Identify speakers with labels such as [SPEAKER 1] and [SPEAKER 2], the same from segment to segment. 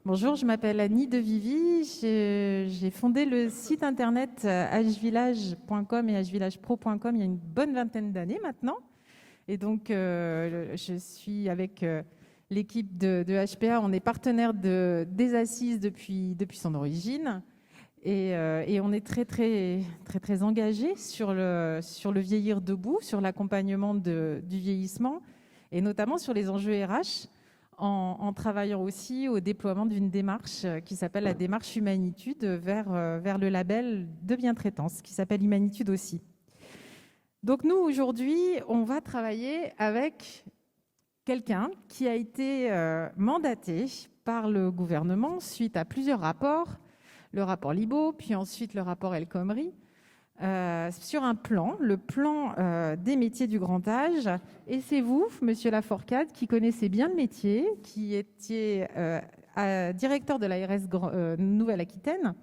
[SPEAKER 1] Bonjour, je m'appelle Annie Devivy. J'ai fondé le site internet hvillage.com et hvillagepro.com il y a une bonne vingtaine d'années maintenant. Et donc, je suis avec l'équipe de HPA. On est partenaire des Assises depuis son origine. Et on est très engagé sur le vieillir debout, sur l'accompagnement du vieillissement et notamment sur les enjeux RH en travaillant aussi au déploiement d'une démarche qui s'appelle la démarche Humanitude vers le label de bientraitance qui s'appelle Humanitude aussi. Donc nous, aujourd'hui, on va travailler avec quelqu'un qui a été mandaté par le gouvernement suite à plusieurs rapports, le rapport Libault, puis ensuite le rapport El Khomri, sur un plan, le plan des métiers du grand âge. Et c'est vous, Monsieur Laforcade, qui connaissez bien le métier, qui étiez directeur de l'ARS Nouvelle-Aquitaine,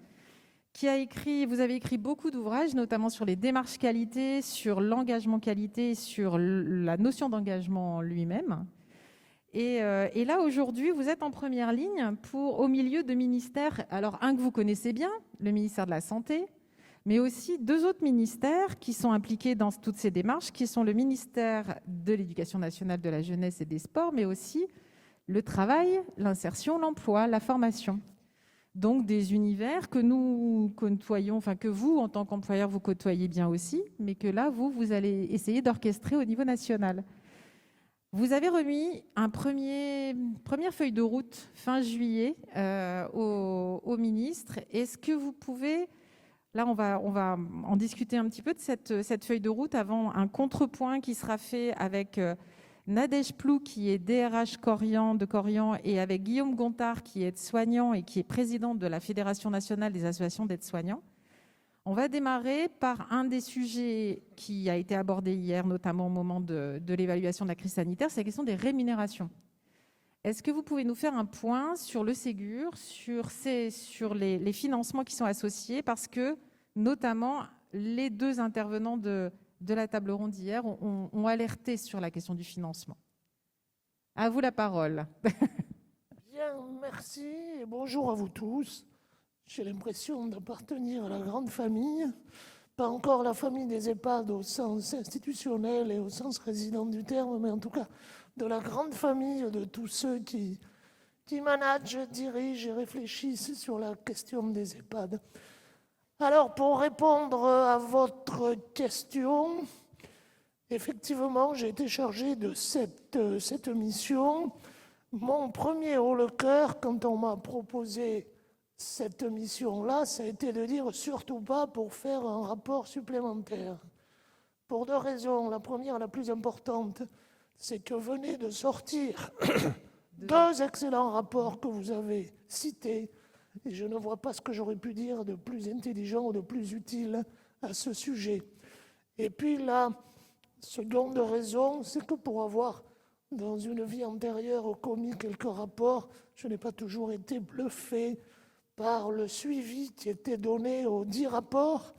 [SPEAKER 1] vous avez écrit beaucoup d'ouvrages, notamment sur les démarches qualité, sur l'engagement qualité, sur la notion d'engagement lui-même. Et là, aujourd'hui, vous êtes en première ligne au milieu de ministères, alors un que vous connaissez bien, le ministère de la Santé, mais aussi deux autres ministères qui sont impliqués dans toutes ces démarches, qui sont le ministère de l'Éducation nationale, de la jeunesse et des sports, mais aussi le travail, l'insertion, l'emploi, la formation. Donc des univers que nous côtoyons, enfin que vous, en tant qu'employeur, vous côtoyez bien aussi, mais que là, vous allez essayer d'orchestrer au niveau national. Vous avez remis première feuille de route fin juillet au ministre. Est-ce que vous pouvez, là on va en discuter un petit peu de cette feuille de route avant un contrepoint qui sera fait avec Nadège Plou qui est DRH de Corian et avec Guillaume Gontard qui est aide-soignant et qui est président de la Fédération nationale des associations d'aides-soignants. On va démarrer par un des sujets qui a été abordé hier, notamment au moment de l'évaluation de la crise sanitaire, c'est la question des rémunérations. Est-ce que vous pouvez nous faire un point sur le Ségur, sur les financements qui sont associés, parce que notamment les deux intervenants de la table ronde d'hier ont alerté sur la question du financement. À vous la parole.
[SPEAKER 2] Bien, merci et bonjour à vous tous. J'ai l'impression d'appartenir à la grande famille, pas encore la famille des EHPAD au sens institutionnel et au sens résident du terme, mais en tout cas de la grande famille de tous ceux qui managent, dirigent et réfléchissent sur la question des EHPAD. Alors, pour répondre à votre question, effectivement, j'ai été chargé de cette mission. Mon premier haut-le-cœur, quand on m'a proposé cette mission-là, ça a été de dire surtout pas pour faire un rapport supplémentaire. Pour deux raisons. La première, la plus importante, c'est que venez de sortir deux excellents rapports que vous avez cités, et je ne vois pas ce que j'aurais pu dire de plus intelligent ou de plus utile à ce sujet. Et puis la seconde raison, c'est que pour avoir, dans une vie antérieure, commis quelques rapports, je n'ai pas toujours été bluffé par le suivi qui était donné aux 10 rapports.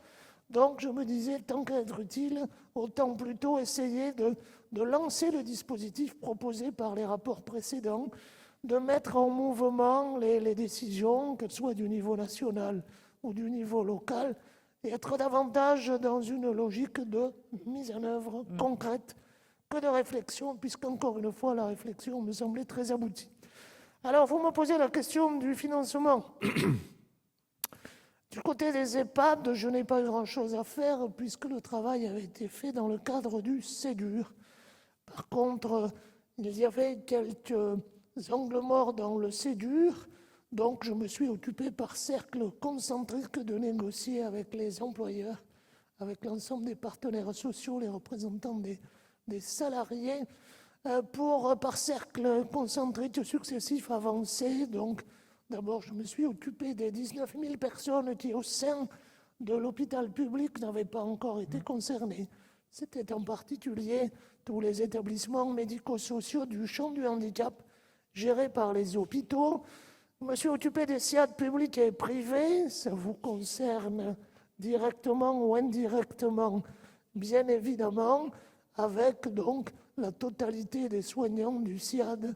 [SPEAKER 2] Donc je me disais, tant qu'à être utile, autant plutôt essayer de lancer le dispositif proposé par les rapports précédents, de mettre en mouvement les décisions, qu'elles soient du niveau national ou du niveau local, et être davantage dans une logique de mise en œuvre concrète que de réflexion, puisqu'encore une fois, la réflexion me semblait très aboutie. Alors, vous me posez la question du financement. Du côté des EHPAD, je n'ai pas grand-chose à faire puisque le travail avait été fait dans le cadre du Ségur. Par contre, il y avait quelques angles morts dans le Ségur, donc je me suis occupé par cercle concentrique de négocier avec les employeurs, avec l'ensemble des partenaires sociaux, les représentants des salariés, pour, par cercle concentrique successif, avancer. Donc, d'abord, je me suis occupé des 19 000 personnes qui, au sein de l'hôpital public, n'avaient pas encore été concernées. C'était en particulier tous les établissements médico-sociaux du champ du handicap gérés par les hôpitaux. Je me suis occupé des SIAD publics et privés. Ça vous concerne directement ou indirectement, bien évidemment, avec donc la totalité des soignants du SIAD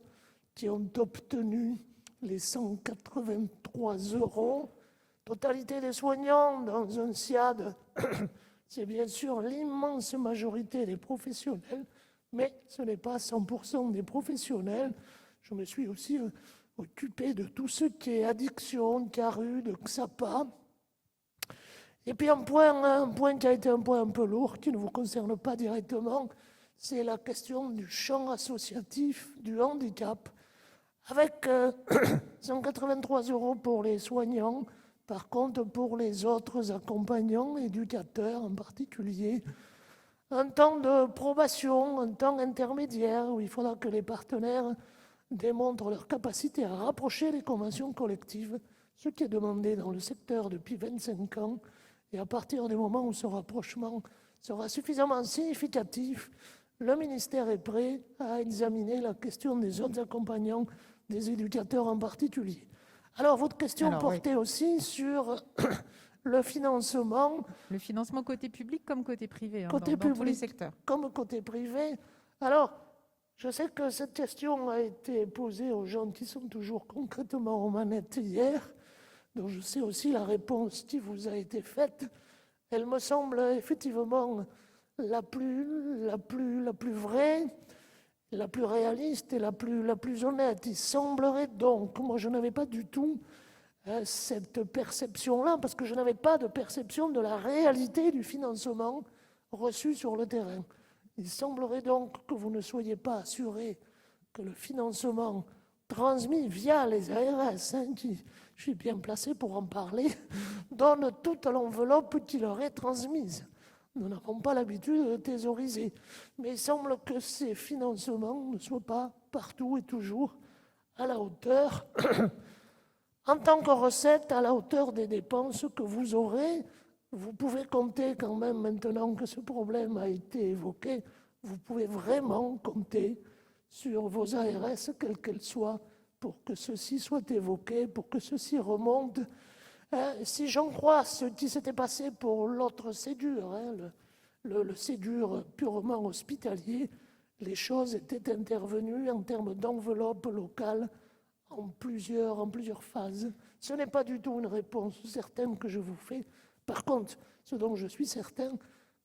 [SPEAKER 2] qui ont obtenu les 183 €. Totalité des soignants dans un SIAD, c'est bien sûr l'immense majorité des professionnels, mais ce n'est pas 100% des professionnels. Je me suis aussi occupé de tout ce qui est addiction, CARUD, XAPA. Et puis un point qui a été un point un peu lourd, qui ne vous concerne pas directement, c'est la question du champ associatif du handicap, avec 183 € pour les soignants. Par contre, pour les autres accompagnants, éducateurs en particulier, un temps de probation, un temps intermédiaire où il faudra que les partenaires démontrent leur capacité à rapprocher les conventions collectives, ce qui est demandé dans le secteur depuis 25 ans. Et à partir du moment où ce rapprochement sera suffisamment significatif, le ministère est prêt à examiner la question des autres accompagnants, des éducateurs en particulier. Alors, votre question portait aussi sur le financement.
[SPEAKER 1] Le financement côté public comme côté privé,
[SPEAKER 2] Côté
[SPEAKER 1] dans tous les
[SPEAKER 2] public
[SPEAKER 1] secteurs.
[SPEAKER 2] comme côté privé. Alors, je sais que cette question a été posée aux gens qui sont toujours concrètement aux manettes hier, donc je sais aussi la réponse qui vous a été faite. Elle me semble effectivement la plus vraie, la plus réaliste et la plus honnête. Il semblerait donc, moi je n'avais pas du tout cette perception-là, parce que je n'avais pas de perception de la réalité du financement reçu sur le terrain. Il semblerait donc que vous ne soyez pas assuré que le financement transmis via les ARS, qui, je suis bien placé pour en parler, donne toute l'enveloppe qui leur est transmise. Nous n'avons pas l'habitude de thésauriser, mais il semble que ces financements ne soient pas partout et toujours à la hauteur, en tant que recette, à la hauteur des dépenses que vous aurez. Vous pouvez compter quand même, maintenant que ce problème a été évoqué, vous pouvez vraiment compter sur vos ARS, quelles qu'elles soient, pour que ceci soit évoqué, pour que ceci remonte. Si j'en crois ce qui s'était passé pour l'autre Ségur, le Ségur purement hospitalier, les choses étaient intervenues en termes d'enveloppe locale en plusieurs phases. Ce n'est pas du tout une réponse certaine que je vous fais. Par contre, ce dont je suis certain,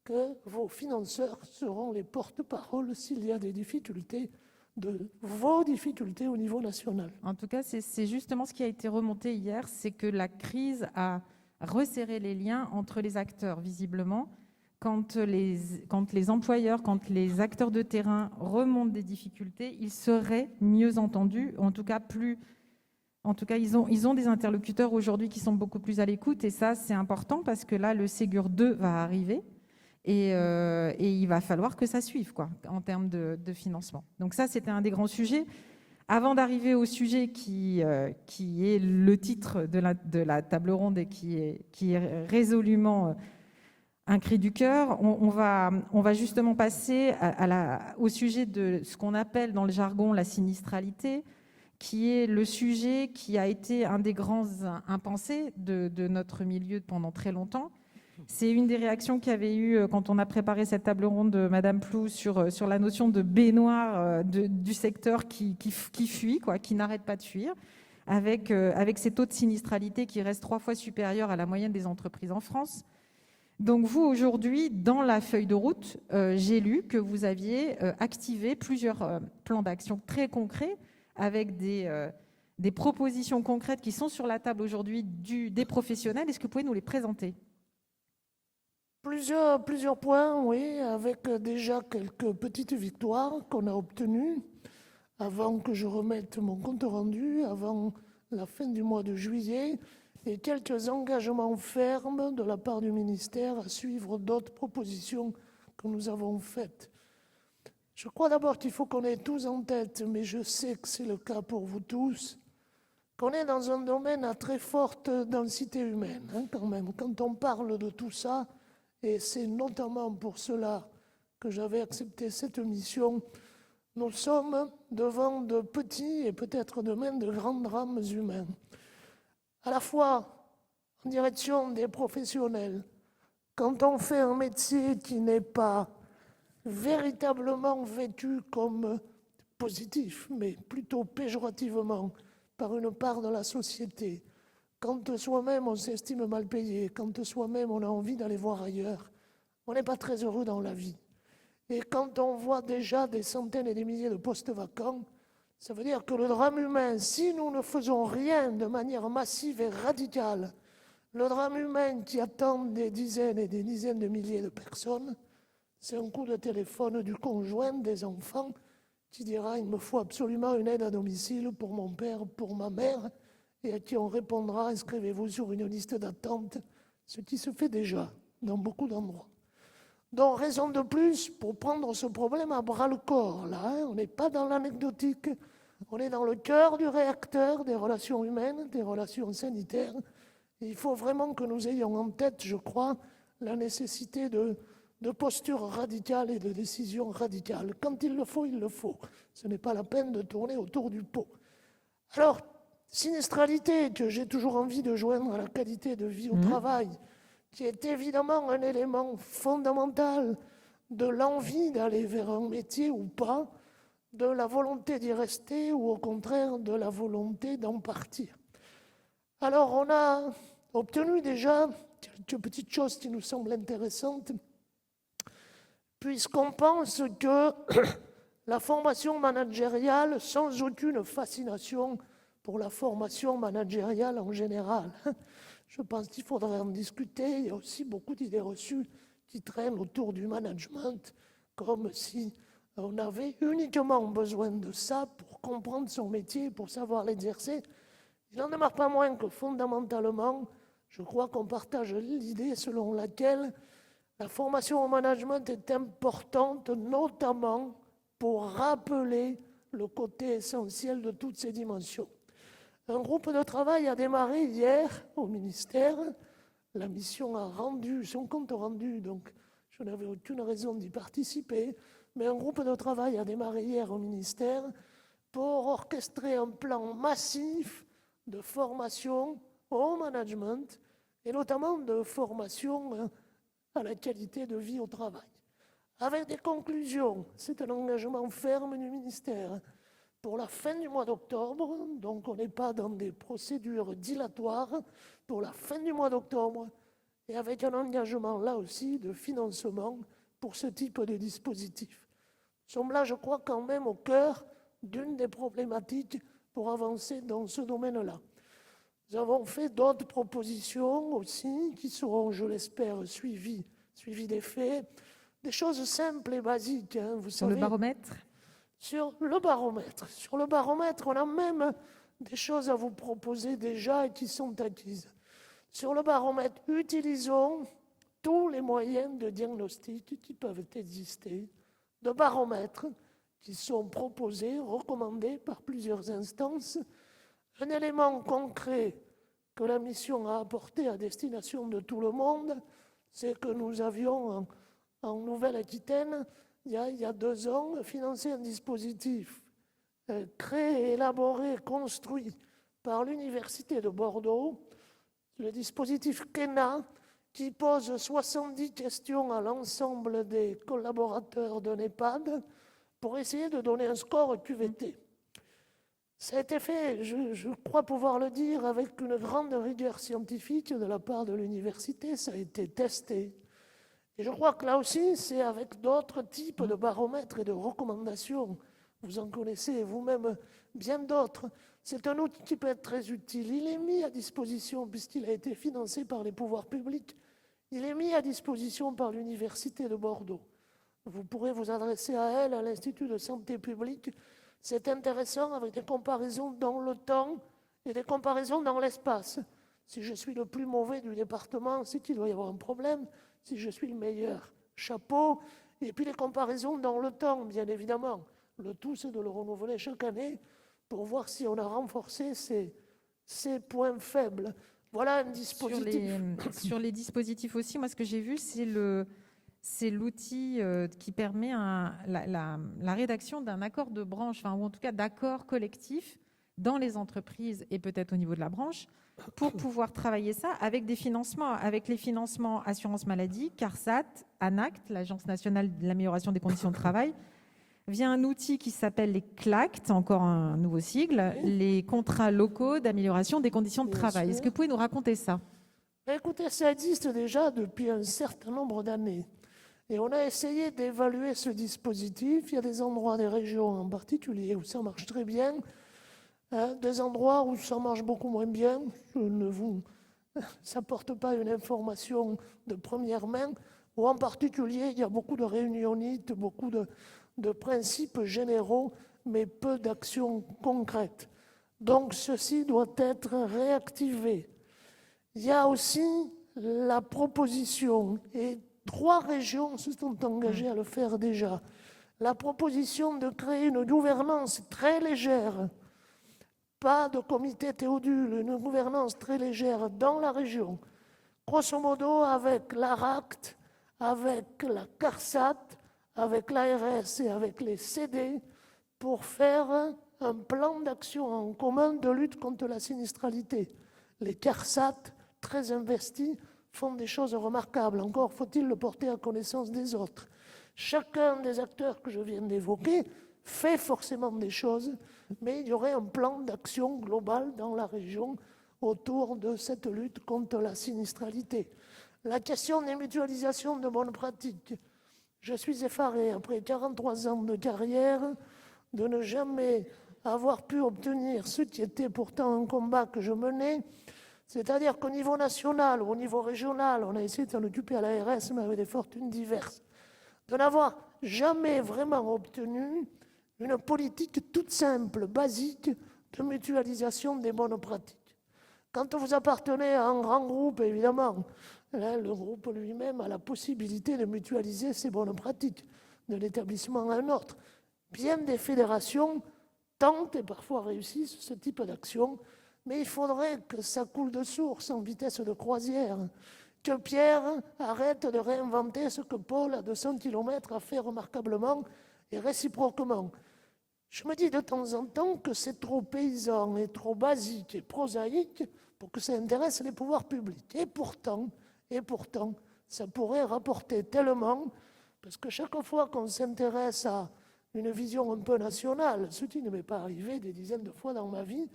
[SPEAKER 2] que vos financeurs seront les porte-parole s'il y a des difficultés, de vos difficultés au niveau national.
[SPEAKER 1] En tout cas, c'est justement ce qui a été remonté hier, c'est que la crise a resserré les liens entre les acteurs, visiblement. Quand les employeurs, quand les acteurs de terrain remontent des difficultés, ils seraient mieux entendus, en tout cas ils ont des interlocuteurs aujourd'hui qui sont beaucoup plus à l'écoute, et ça c'est important parce que là le Ségur 2 va arriver et il va falloir que ça suive en termes de financement. Donc ça c'était un des grands sujets. Avant d'arriver au sujet qui est le titre de la table ronde et qui est résolument un cri du cœur, on va justement passer au sujet de ce qu'on appelle dans le jargon la sinistralité, qui est le sujet qui a été un des grands impensés de notre milieu pendant très longtemps. C'est une des réactions qu'il y avait eu quand on a préparé cette table ronde de Madame Plou sur la notion de baignoire du secteur qui fuit, qui n'arrête pas de fuir, avec ces taux de sinistralité qui restent 3 fois supérieurs à la moyenne des entreprises en France. Donc vous, aujourd'hui, dans la feuille de route, j'ai lu que vous aviez activé plusieurs plans d'action très concrets avec des propositions concrètes qui sont sur la table aujourd'hui des professionnels. Est-ce que vous pouvez nous les présenter ?
[SPEAKER 2] Plusieurs points, oui, avec déjà quelques petites victoires qu'on a obtenues avant que je remette mon compte rendu, avant la fin du mois de juillet, et quelques engagements fermes de la part du ministère à suivre d'autres propositions que nous avons faites. Je crois d'abord qu'il faut qu'on ait tous en tête, mais je sais que c'est le cas pour vous tous, qu'on est dans un domaine à très forte densité humaine, quand même. Quand on parle de tout ça, et c'est notamment pour cela que j'avais accepté cette mission, nous sommes devant de petits et peut-être demain de grands drames humains. À la fois en direction des professionnels, quand on fait un métier qui n'est pas véritablement vécu comme positif, mais plutôt péjorativement par une part de la société, quand soi-même on s'estime mal payé, quand soi-même on a envie d'aller voir ailleurs, on n'est pas très heureux dans la vie. Et quand on voit déjà des centaines et des milliers de postes vacants, ça veut dire que le drame humain, si nous ne faisons rien de manière massive et radicale, le drame humain qui attend des dizaines et des dizaines de milliers de personnes, c'est un coup de téléphone du conjoint, des enfants, qui dira « il me faut absolument une aide à domicile pour mon père, pour ma mère », et à qui on répondra « inscrivez-vous sur une liste d'attente », ce qui se fait déjà dans beaucoup d'endroits. Donc, raison de plus pour prendre ce problème à bras-le-corps. Là, on n'est pas dans l'anecdotique, on est dans le cœur du réacteur des relations humaines, des relations sanitaires. Et il faut vraiment que nous ayons en tête, je crois, la nécessité de postures radicales et de décisions radicales. Quand il le faut, il le faut. Ce n'est pas la peine de tourner autour du pot. Alors, sinistralité, que j'ai toujours envie de joindre à la qualité de vie au travail, qui est évidemment un élément fondamental de l'envie d'aller vers un métier ou pas, de la volonté d'y rester ou au contraire de la volonté d'en partir. Alors on a obtenu déjà quelques petites choses qui nous semblent intéressantes, puisqu'on pense que la formation managériale, sans aucune fascination pour la formation managériale en général, je pense qu'il faudrait en discuter. Il y a aussi beaucoup d'idées reçues qui traînent autour du management, comme si on avait uniquement besoin de ça pour comprendre son métier, pour savoir l'exercer. Il n'en demeure pas moins que fondamentalement, je crois qu'on partage l'idée selon laquelle la formation au management est importante, notamment pour rappeler le côté essentiel de toutes ces dimensions. Un groupe de travail a démarré hier au ministère. La mission a rendu son compte rendu, donc je n'avais aucune raison d'y participer. Mais un groupe de travail a démarré hier au ministère pour orchestrer un plan massif de formation au management et notamment de formation à la qualité de vie au travail. Avec des conclusions, c'est un engagement ferme du ministère pour la fin du mois d'octobre, donc on n'est pas dans des procédures dilatoires, pour la fin du mois d'octobre, et avec un engagement là aussi de financement pour ce type de dispositif. Nous sommes là, je crois, quand même au cœur d'une des problématiques pour avancer dans ce domaine-là. Nous avons fait d'autres propositions aussi, qui seront, je l'espère, suivies des faits. Des choses simples et basiques. Vous
[SPEAKER 1] Sur
[SPEAKER 2] savez,
[SPEAKER 1] le baromètre ?
[SPEAKER 2] Sur le baromètre. Sur le baromètre, on a même des choses à vous proposer déjà et qui sont acquises. Sur le baromètre, utilisons tous les moyens de diagnostic qui peuvent exister, de baromètres qui sont proposés, recommandés par plusieurs instances. Un élément concret que la mission a apporté à destination de tout le monde, c'est que nous avions en Nouvelle-Aquitaine, il y a 2 ans, financé un dispositif créé, élaboré, construit par l'Université de Bordeaux, le dispositif KENA, qui pose 70 questions à l'ensemble des collaborateurs d'un EHPAD pour essayer de donner un score QVT. Ça a été fait, je crois pouvoir le dire, avec une grande rigueur scientifique de la part de l'université. Ça a été testé. Et je crois que là aussi, c'est avec d'autres types de baromètres et de recommandations. Vous en connaissez vous-même bien d'autres. C'est un outil qui peut être très utile. Il est mis à disposition, puisqu'il a été financé par les pouvoirs publics, il est mis à disposition par l'Université de Bordeaux. Vous pourrez vous adresser à elle, à l'Institut de santé publique. C'est intéressant avec des comparaisons dans le temps et des comparaisons dans l'espace. Si je suis le plus mauvais du département, c'est qu'il doit y avoir un problème. Si je suis le meilleur, chapeau. Et puis les comparaisons dans le temps, bien évidemment. Le tout, c'est de le renouveler chaque année pour voir si on a renforcé ces points faibles. Voilà un dispositif.
[SPEAKER 1] Sur les dispositifs aussi, moi, ce que j'ai vu, c'est l'outil qui permet la rédaction d'un accord de branche, ou en tout cas d'accord collectif dans les entreprises et peut-être au niveau de la branche, pour pouvoir travailler ça avec des financements, avec les financements assurance maladie, CARSAT, ANACT, l'Agence nationale de l'amélioration des conditions de travail, via un outil qui s'appelle les CLACT, encore un nouveau sigle, les contrats locaux d'amélioration des conditions de
[SPEAKER 2] Bien
[SPEAKER 1] travail.
[SPEAKER 2] sûr.
[SPEAKER 1] Est-ce que vous pouvez nous raconter ça?
[SPEAKER 2] Écoutez, ça existe déjà depuis un certain nombre d'années. Et on a essayé d'évaluer ce dispositif. Il y a des endroits, des régions en particulier, où ça marche très bien, des endroits où ça marche beaucoup moins bien. Je ne vous apporte pas une information de première main, où en particulier, il y a beaucoup de réunionites, beaucoup de principes généraux, mais peu d'actions concrètes. Donc, ceci doit être réactivé. Il y a aussi la proposition, et 3 régions se sont engagées à le faire déjà, la proposition de créer une gouvernance très légère, pas de comité Théodule, une gouvernance très légère dans la région, grosso modo avec l'ARACT, avec la CARSAT, avec l'ARS et avec les CD, pour faire un plan d'action en commun de lutte contre la sinistralité. Les CARSAT, très investis, font des choses remarquables. Encore faut-il le porter à connaissance des autres. Chacun des acteurs que je viens d'évoquer fait forcément des choses, mais il y aurait un plan d'action global dans la région autour de cette lutte contre la sinistralité. La question des mutualisations de bonnes pratiques. Je suis effaré, après 43 ans de carrière, de ne jamais avoir pu obtenir ce qui était pourtant un combat que je menais, c'est-à-dire qu'au niveau national ou au niveau régional, on a essayé de s'en occuper à l'ARS, mais avec des fortunes diverses, de n'avoir jamais vraiment obtenu une politique toute simple, basique, de mutualisation des bonnes pratiques. Quand vous appartenez à un grand groupe, évidemment, le groupe lui-même a la possibilité de mutualiser ses bonnes pratiques d'un établissement à un autre. Bien des fédérations tentent et parfois réussissent ce type d'action, mais il faudrait que ça coule de source en vitesse de croisière, que Pierre arrête de réinventer ce que Paul, à 200 km, a fait remarquablement et réciproquement. Je me dis de temps en temps que c'est trop paysan et trop basique et prosaïque pour que ça intéresse les pouvoirs publics. Et pourtant, ça pourrait rapporter tellement, parce que chaque fois qu'on s'intéresse à une vision un peu nationale, ce qui ne m'est pas arrivé des dizaines de fois dans ma vie,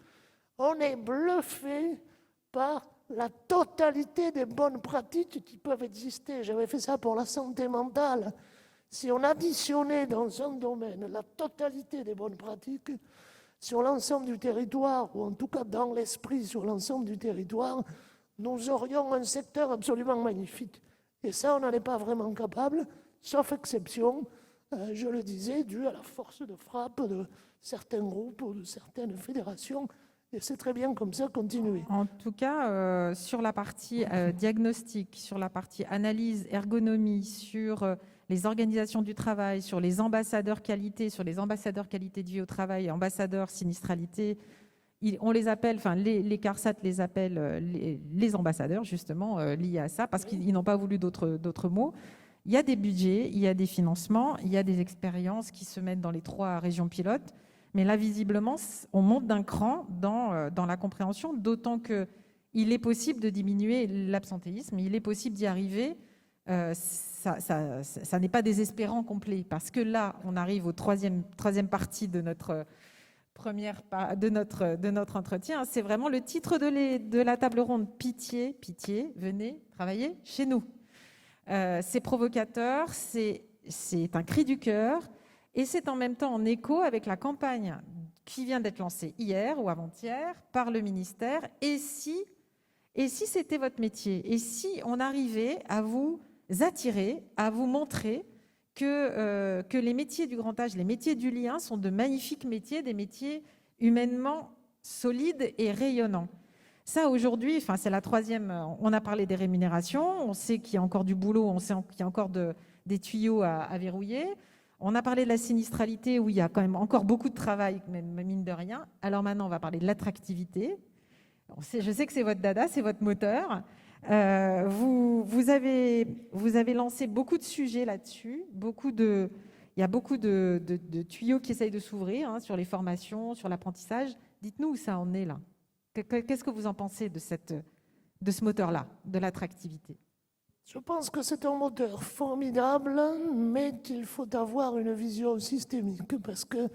[SPEAKER 2] on est bluffé par la totalité des bonnes pratiques qui peuvent exister. J'avais fait ça pour la santé mentale. Si on additionnait dans un domaine la totalité des bonnes pratiques sur l'ensemble du territoire, ou en tout cas dans l'esprit sur l'ensemble du territoire, nous aurions un secteur absolument magnifique. Et ça, on n'en est pas vraiment capable, sauf exception, je le disais, dû à la force de frappe de certains groupes ou de certaines fédérations. Et c'est très bien comme ça, continuer.
[SPEAKER 1] En tout cas, sur la partie diagnostic, sur la partie analyse, ergonomie, sur les organisations du travail, sur les ambassadeurs qualité, de vie au travail, ambassadeurs sinistralité, on les appelle, enfin les CARSAT les appellent les ambassadeurs justement liés à ça, parce qu'ils n'ont pas voulu d'autres mots. Il y a des budgets, il y a des financements, il y a des expériences qui se mettent dans les 3 régions pilotes. Mais là, visiblement, on monte d'un cran dans la compréhension, d'autant qu'il est possible de diminuer l'absentéisme, il est possible d'y arriver. Ça n'est pas désespérant complet, parce que là, on arrive au troisième partie de notre entretien. C'est vraiment le titre de la table ronde. Pitié, pitié, venez travailler chez nous. C'est provocateur, c'est un cri du cœur. Et c'est en même temps en écho avec la campagne qui vient d'être lancée hier ou avant-hier par le ministère. Et si c'était votre métier? Et si on arrivait à vous attirer, à vous montrer que les métiers du grand âge, les métiers du lien sont de magnifiques métiers, des métiers humainement solides et rayonnants. Ça, aujourd'hui, c'est la 3e. On a parlé des rémunérations, on sait qu'il y a encore du boulot, on sait qu'il y a encore des tuyaux à verrouiller. On a parlé de la sinistralité, où il y a quand même encore beaucoup de travail, même mine de rien. Alors maintenant, on va parler de l'attractivité. Je sais que c'est votre dada, c'est votre moteur. Vous avez lancé beaucoup de sujets là-dessus. Il y a beaucoup de tuyaux qui essayent de s'ouvrir sur les formations, sur l'apprentissage. Dites-nous où ça en est là. Qu'est-ce que vous en pensez de ce moteur-là, de l'attractivité?
[SPEAKER 2] Je pense que c'est un moteur formidable, mais qu'il faut avoir une vision systémique parce que nous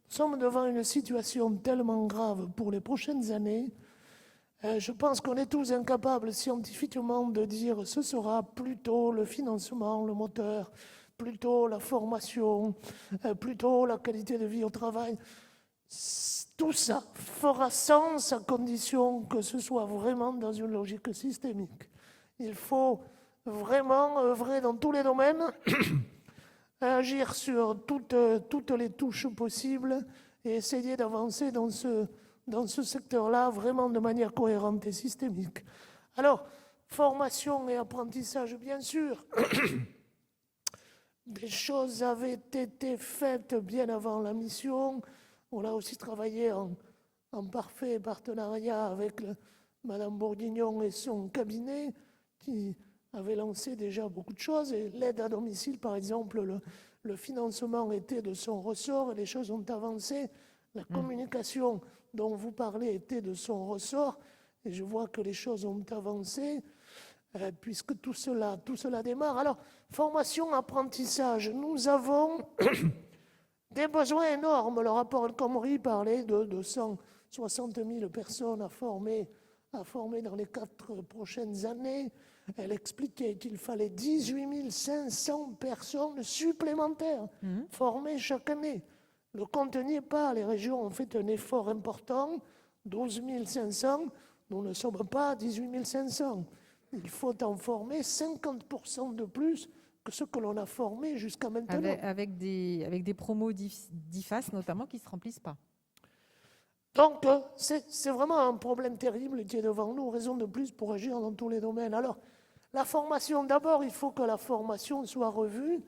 [SPEAKER 2] sommes devant une situation tellement grave pour les prochaines années. Je pense qu'on est tous incapables scientifiquement de dire ce sera plutôt le financement, le moteur, plutôt la formation, plutôt la qualité de vie au travail. Tout ça fera sens à condition que ce soit vraiment dans une logique systémique. Il faut vraiment œuvrer dans tous les domaines, agir sur toutes les touches possibles et essayer d'avancer dans ce secteur-là vraiment de manière cohérente et systémique. Alors, formation et apprentissage, bien sûr. Des choses avaient été faites bien avant la mission. On a aussi travaillé en parfait partenariat avec Madame Bourguignon et son cabinet qui avait lancé déjà beaucoup de choses. Et l'aide à domicile, par exemple, le financement était de son ressort et les choses ont avancé. La communication dont vous parlez était de son ressort et je vois que les choses ont avancé puisque tout cela démarre. Alors, formation, apprentissage, nous avons des besoins énormes. Le rapport El Khomri parlait de 260 000 personnes à former dans les 4 prochaines années. Elle expliquait qu'il fallait 18 500 personnes supplémentaires formées chaque année. Le compte n'y est pas. Les régions ont fait un effort important, 12 500. Nous ne sommes pas à 18 500. Il faut en former 50% de plus que ce que l'on a formé jusqu'à maintenant.
[SPEAKER 1] Avec des promos d'IFAS notamment qui ne se remplissent pas.
[SPEAKER 2] Donc, c'est vraiment un problème terrible qui est devant nous, raison de plus pour agir dans tous les domaines. Alors, la formation, d'abord, il faut que la formation soit revue.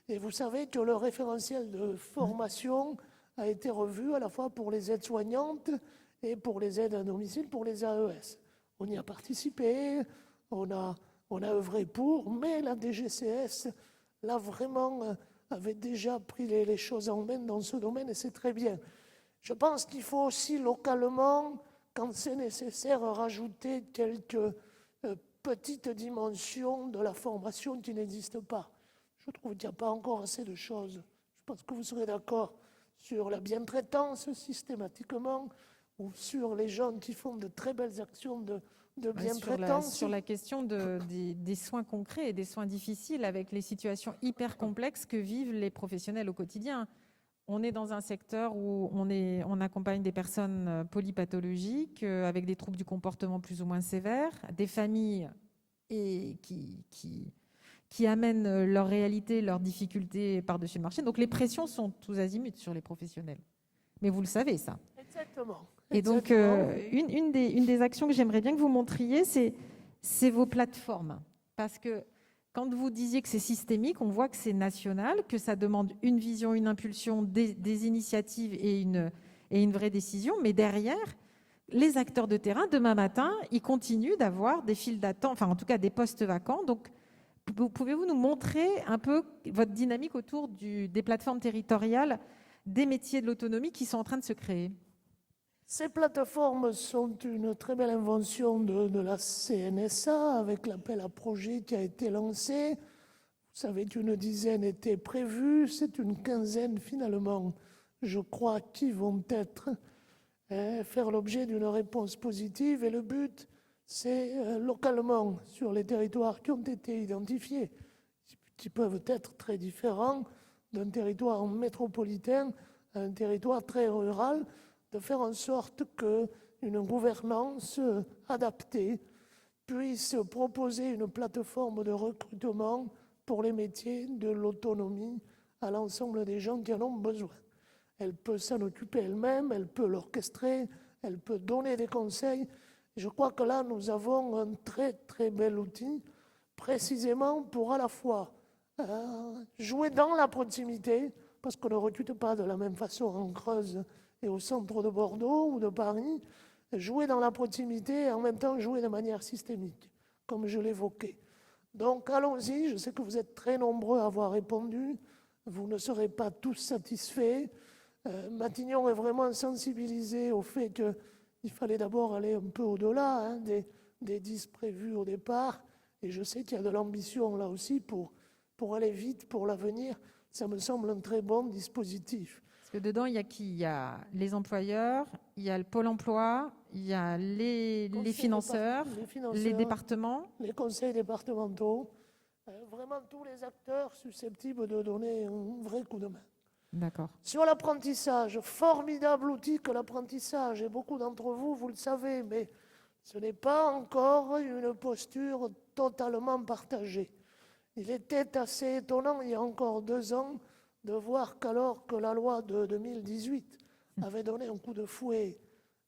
[SPEAKER 2] Et vous savez que le référentiel de formation a été revu à la fois pour les aides-soignantes et pour les aides à domicile, pour les AES. On y a participé, on a œuvré pour, mais la DGCS, là, vraiment, avait déjà pris les choses en main dans ce domaine et c'est très bien. Je pense qu'il faut aussi localement, quand c'est nécessaire, rajouter quelques petites dimensions de la formation qui n'existent pas. Je trouve qu'il n'y a pas encore assez de choses. Je pense que vous serez d'accord sur la bientraitance systématiquement ou sur les gens qui font de très belles actions de bientraitance.
[SPEAKER 1] Sur la question des soins concrets et des soins difficiles avec les situations hyper complexes que vivent les professionnels au quotidien. On est dans un secteur où on accompagne des personnes polypathologiques avec des troubles du comportement plus ou moins sévères, des familles qui amènent leur réalité, leurs difficultés par-dessus le marché. Donc les pressions sont tous azimuts sur les professionnels. Mais vous le savez, ça.
[SPEAKER 2] Exactement.
[SPEAKER 1] Et donc, une des actions que j'aimerais bien que vous montriez, c'est vos plateformes. Parce que quand vous disiez que c'est systémique, on voit que c'est national, que ça demande une vision, une impulsion, des initiatives et une vraie décision. Mais derrière, les acteurs de terrain, demain matin, ils continuent d'avoir des files d'attente, enfin en tout cas des postes vacants. Donc, pouvez-vous nous montrer un peu votre dynamique autour des plateformes territoriales, des métiers de l'autonomie qui sont en train de se créer ?
[SPEAKER 2] Ces plateformes sont une très belle invention de la CNSA avec l'appel à projet qui a été lancé. Vous savez qu'une dizaine était prévue, c'est une quinzaine finalement, je crois, qui vont faire l'objet d'une réponse positive. Et le but, c'est localement, sur les territoires qui ont été identifiés, qui peuvent être très différents d'un territoire métropolitain à un territoire très rural, de faire en sorte qu'une gouvernance adaptée puisse proposer une plateforme de recrutement pour les métiers de l'autonomie à l'ensemble des gens qui en ont besoin. Elle peut s'en occuper elle-même, elle peut l'orchestrer, elle peut donner des conseils. Je crois que là, nous avons un très très bel outil, précisément pour à la fois jouer dans la proximité, parce qu'on ne recrute pas de la même façon en Creuse et au centre de Bordeaux ou de Paris, jouer dans la proximité et en même temps jouer de manière systémique, comme je l'évoquais. Donc allons-y, je sais que vous êtes très nombreux à avoir répondu, vous ne serez pas tous satisfaits. Matignon est vraiment sensibilisé au fait qu'il fallait d'abord aller un peu au-delà des 10 prévus au départ Et je sais qu'il y a de l'ambition là aussi pour aller vite, pour l'avenir. Ça me semble un très bon dispositif.
[SPEAKER 1] Parce que dedans, il y a qui? Il y a les employeurs, il y a le Pôle emploi, il y a les financeurs, les départements.
[SPEAKER 2] Les conseils départementaux, vraiment tous les acteurs susceptibles de donner un vrai coup de main.
[SPEAKER 1] D'accord.
[SPEAKER 2] Sur l'apprentissage, formidable outil que l'apprentissage, et beaucoup d'entre vous, vous le savez, mais ce n'est pas encore une posture totalement partagée. Il était assez étonnant, il y a encore 2 ans, de voir qu'alors que la loi de 2018 avait donné un coup de fouet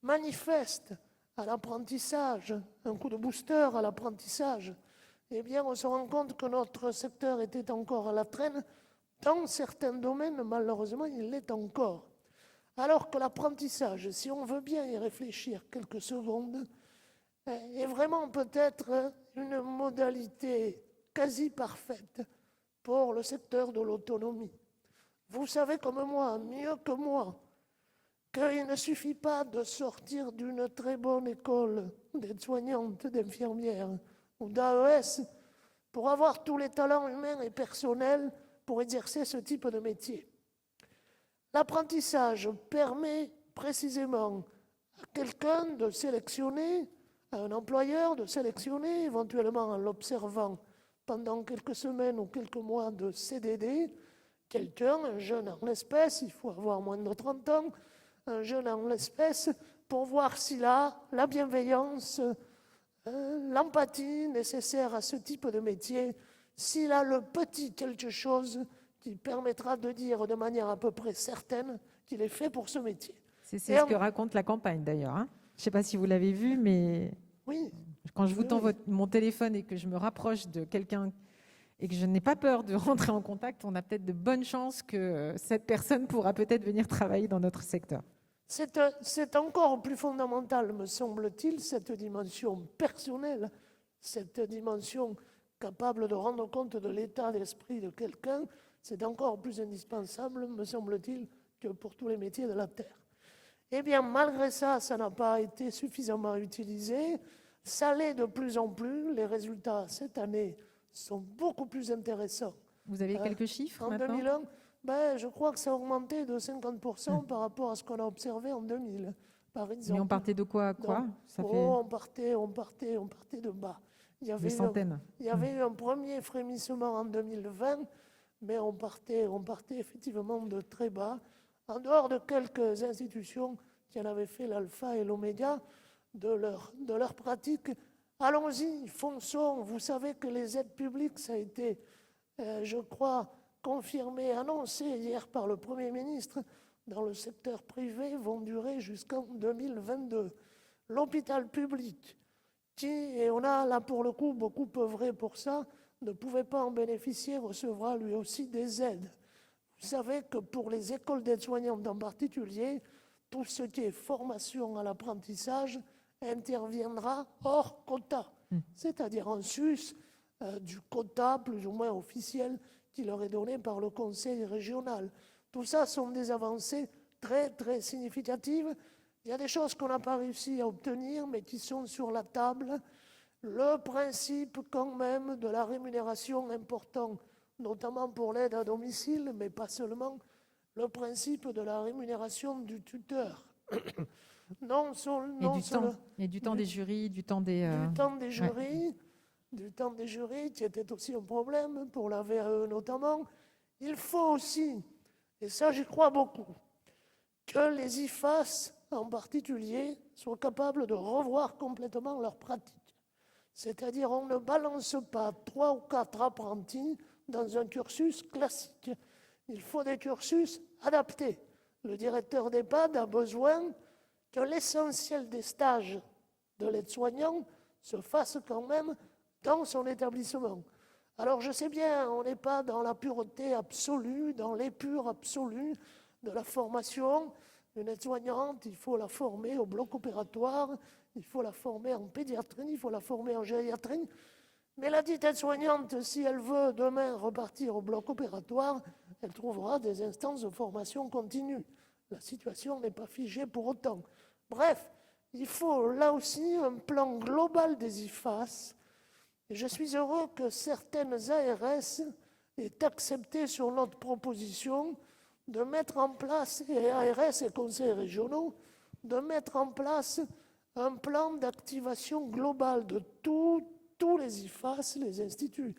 [SPEAKER 2] manifeste à l'apprentissage, un coup de booster à l'apprentissage, eh bien, on se rend compte que notre secteur était encore à la traîne. Dans certains domaines, malheureusement, il l'est encore. Alors que l'apprentissage, si on veut bien y réfléchir quelques secondes, est vraiment peut-être une modalité quasi parfaite pour le secteur de l'autonomie. Vous savez comme moi, mieux que moi, qu'il ne suffit pas de sortir d'une très bonne école d'aide-soignante, d'infirmière ou d'AES pour avoir tous les talents humains et personnels pour exercer ce type de métier. L'apprentissage permet précisément à quelqu'un de sélectionner, à un employeur de sélectionner, éventuellement en l'observant pendant quelques semaines ou quelques mois de CDD, quelqu'un, un jeune en l'espèce, il faut avoir moins de 30 ans, un jeune en l'espèce, pour voir s'il a la bienveillance, l'empathie nécessaire à ce type de métier, s'il a le petit quelque chose qui permettra de dire de manière à peu près certaine qu'il est fait pour ce métier.
[SPEAKER 1] C'est ce que raconte la campagne d'ailleurs. Hein. Je ne sais pas si vous l'avez vu, mais
[SPEAKER 2] oui,
[SPEAKER 1] quand je vous tends mon téléphone et que je me rapproche de quelqu'un et que je n'ai pas peur de rentrer en contact, on a peut-être de bonnes chances que cette personne pourra peut-être venir travailler dans notre secteur.
[SPEAKER 2] C'est encore plus fondamental, me semble-t-il, cette dimension personnelle, cette dimension capable de rendre compte de l'état d'esprit de quelqu'un, c'est encore plus indispensable, me semble-t-il, que pour tous les métiers de la terre. Eh bien, malgré ça, ça n'a pas été suffisamment utilisé. Ça l'est de plus en plus. Les résultats cette année sont beaucoup plus intéressants.
[SPEAKER 1] Vous avez quelques chiffres
[SPEAKER 2] en
[SPEAKER 1] maintenant?
[SPEAKER 2] 2001, je crois que ça a augmenté de 50% par rapport à ce qu'on a observé en 2000, par exemple.
[SPEAKER 1] Mais on partait de quoi à quoi?
[SPEAKER 2] On partait de bas. Il y avait eu un premier frémissement en 2020, mais on partait effectivement de très bas, en dehors de quelques institutions qui en avaient fait l'alpha et l'oméga de leur pratique. Allons-y, fonçons. Vous savez que les aides publiques, ça a été, je crois, confirmé, annoncé hier par le Premier ministre, dans le secteur privé, vont durer jusqu'en 2022. L'hôpital public, et on a là pour le coup beaucoup œuvré pour ça, ne pouvait pas en bénéficier, recevra lui aussi des aides. Vous savez que pour les écoles d'aides-soignantes en particulier, tout ce qui est formation à l'apprentissage interviendra hors quota, c'est-à-dire en sus du quota plus ou moins officiel qui leur est donné par le conseil régional. Tout ça sont des avancées très très significatives. Il y a des choses qu'on n'a pas réussi à obtenir, mais qui sont sur la table. Le principe quand même de la rémunération important, notamment pour l'aide à domicile, mais pas seulement, le principe de la rémunération du tuteur.
[SPEAKER 1] Du temps des jurys, du temps des
[SPEAKER 2] jurys, qui était aussi un problème pour la VAE notamment. Il faut aussi, et ça j'y crois beaucoup, que les IFAS en particulier soient capables de revoir complètement leur pratique. C'est-à-dire on ne balance pas 3 ou 4 apprentis dans un cursus classique. Il faut des cursus adaptés. Le directeur d'EHPAD a besoin que l'essentiel des stages de l'aide-soignant se fasse quand même dans son établissement. Alors je sais bien, on n'est pas dans la pureté absolue, dans l'épure absolue de la formation. Une aide-soignante, il faut la former au bloc opératoire, il faut la former en pédiatrie, il faut la former en gériatrie. Mais la dite aide-soignante, si elle veut demain repartir au bloc opératoire, elle trouvera des instances de formation continue. La situation n'est pas figée pour autant. Bref, il faut là aussi un plan global des IFAS Et je suis heureux que certaines ARS aient accepté sur notre proposition de mettre en place, et ARS et conseils régionaux, de mettre en place un plan d'activation globale de tous les IFAS, les instituts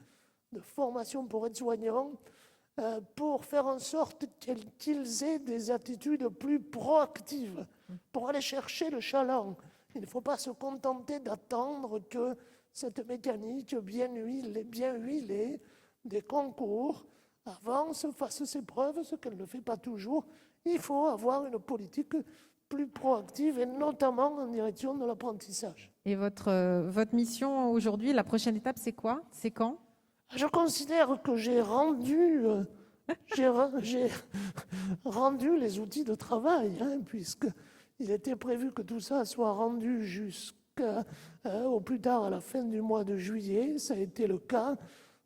[SPEAKER 2] de formation pour aides-soignants, pour faire en sorte qu'ils aient des attitudes plus proactives, pour aller chercher le chaland. Il ne faut pas se contenter d'attendre que cette mécanique bien huilée des concours avance, fasse ses preuves, ce qu'elle ne fait pas toujours. Il faut avoir une politique plus proactive et notamment en direction de l'apprentissage.
[SPEAKER 1] Et votre mission aujourd'hui, la prochaine étape, c'est quoi? C'est quand?
[SPEAKER 2] Je considère que j'ai rendu les outils de travail, puisqu'il était prévu que tout ça soit rendu au plus tard à la fin du mois de juillet. Ça a été le cas.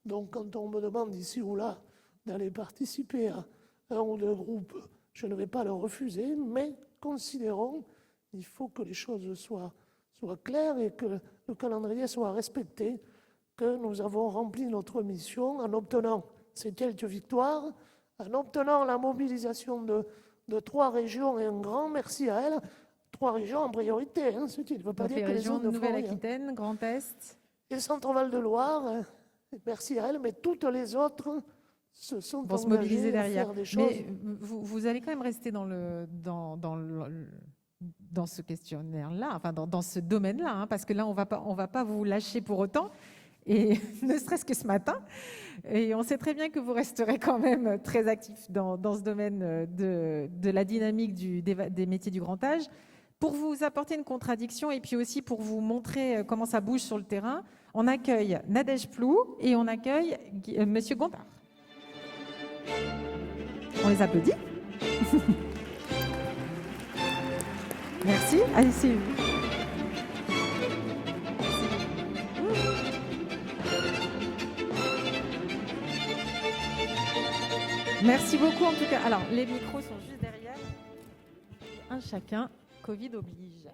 [SPEAKER 2] Donc quand on me demande ici ou là d'aller participer à un ou deux groupes, je ne vais pas le refuser, mais considérons qu'il faut que les choses soient claires et que le calendrier soit respecté, que nous avons rempli notre mission en obtenant ces quelques victoires, en obtenant la mobilisation de 3 régions, et un grand merci à elles. 3 régions en priorité, ce qui ne veut pas dire que les autres ne font rien.
[SPEAKER 1] Nouvelle-Aquitaine, Grand Est
[SPEAKER 2] et le Centre-Val de Loire, merci à elles, mais toutes les autres se sont
[SPEAKER 1] vont se mobiliser
[SPEAKER 2] engagées à
[SPEAKER 1] derrière.
[SPEAKER 2] faire des choses.
[SPEAKER 1] Mais vous allez quand même rester dans ce questionnaire-là, enfin dans ce domaine-là, parce que là, on va pas vous lâcher pour autant. Et ne serait-ce que ce matin. Et on sait très bien que vous resterez quand même très actif dans ce domaine de la dynamique des métiers du grand âge. Pour vous apporter une contradiction et puis aussi pour vous montrer comment ça bouge sur le terrain, on accueille Nadège Plou et on accueille Monsieur Gontard. On les applaudit. Merci. Allez, c'est vous. Merci beaucoup en tout cas. Alors, les micros sont juste derrière. Un chacun, Covid oblige.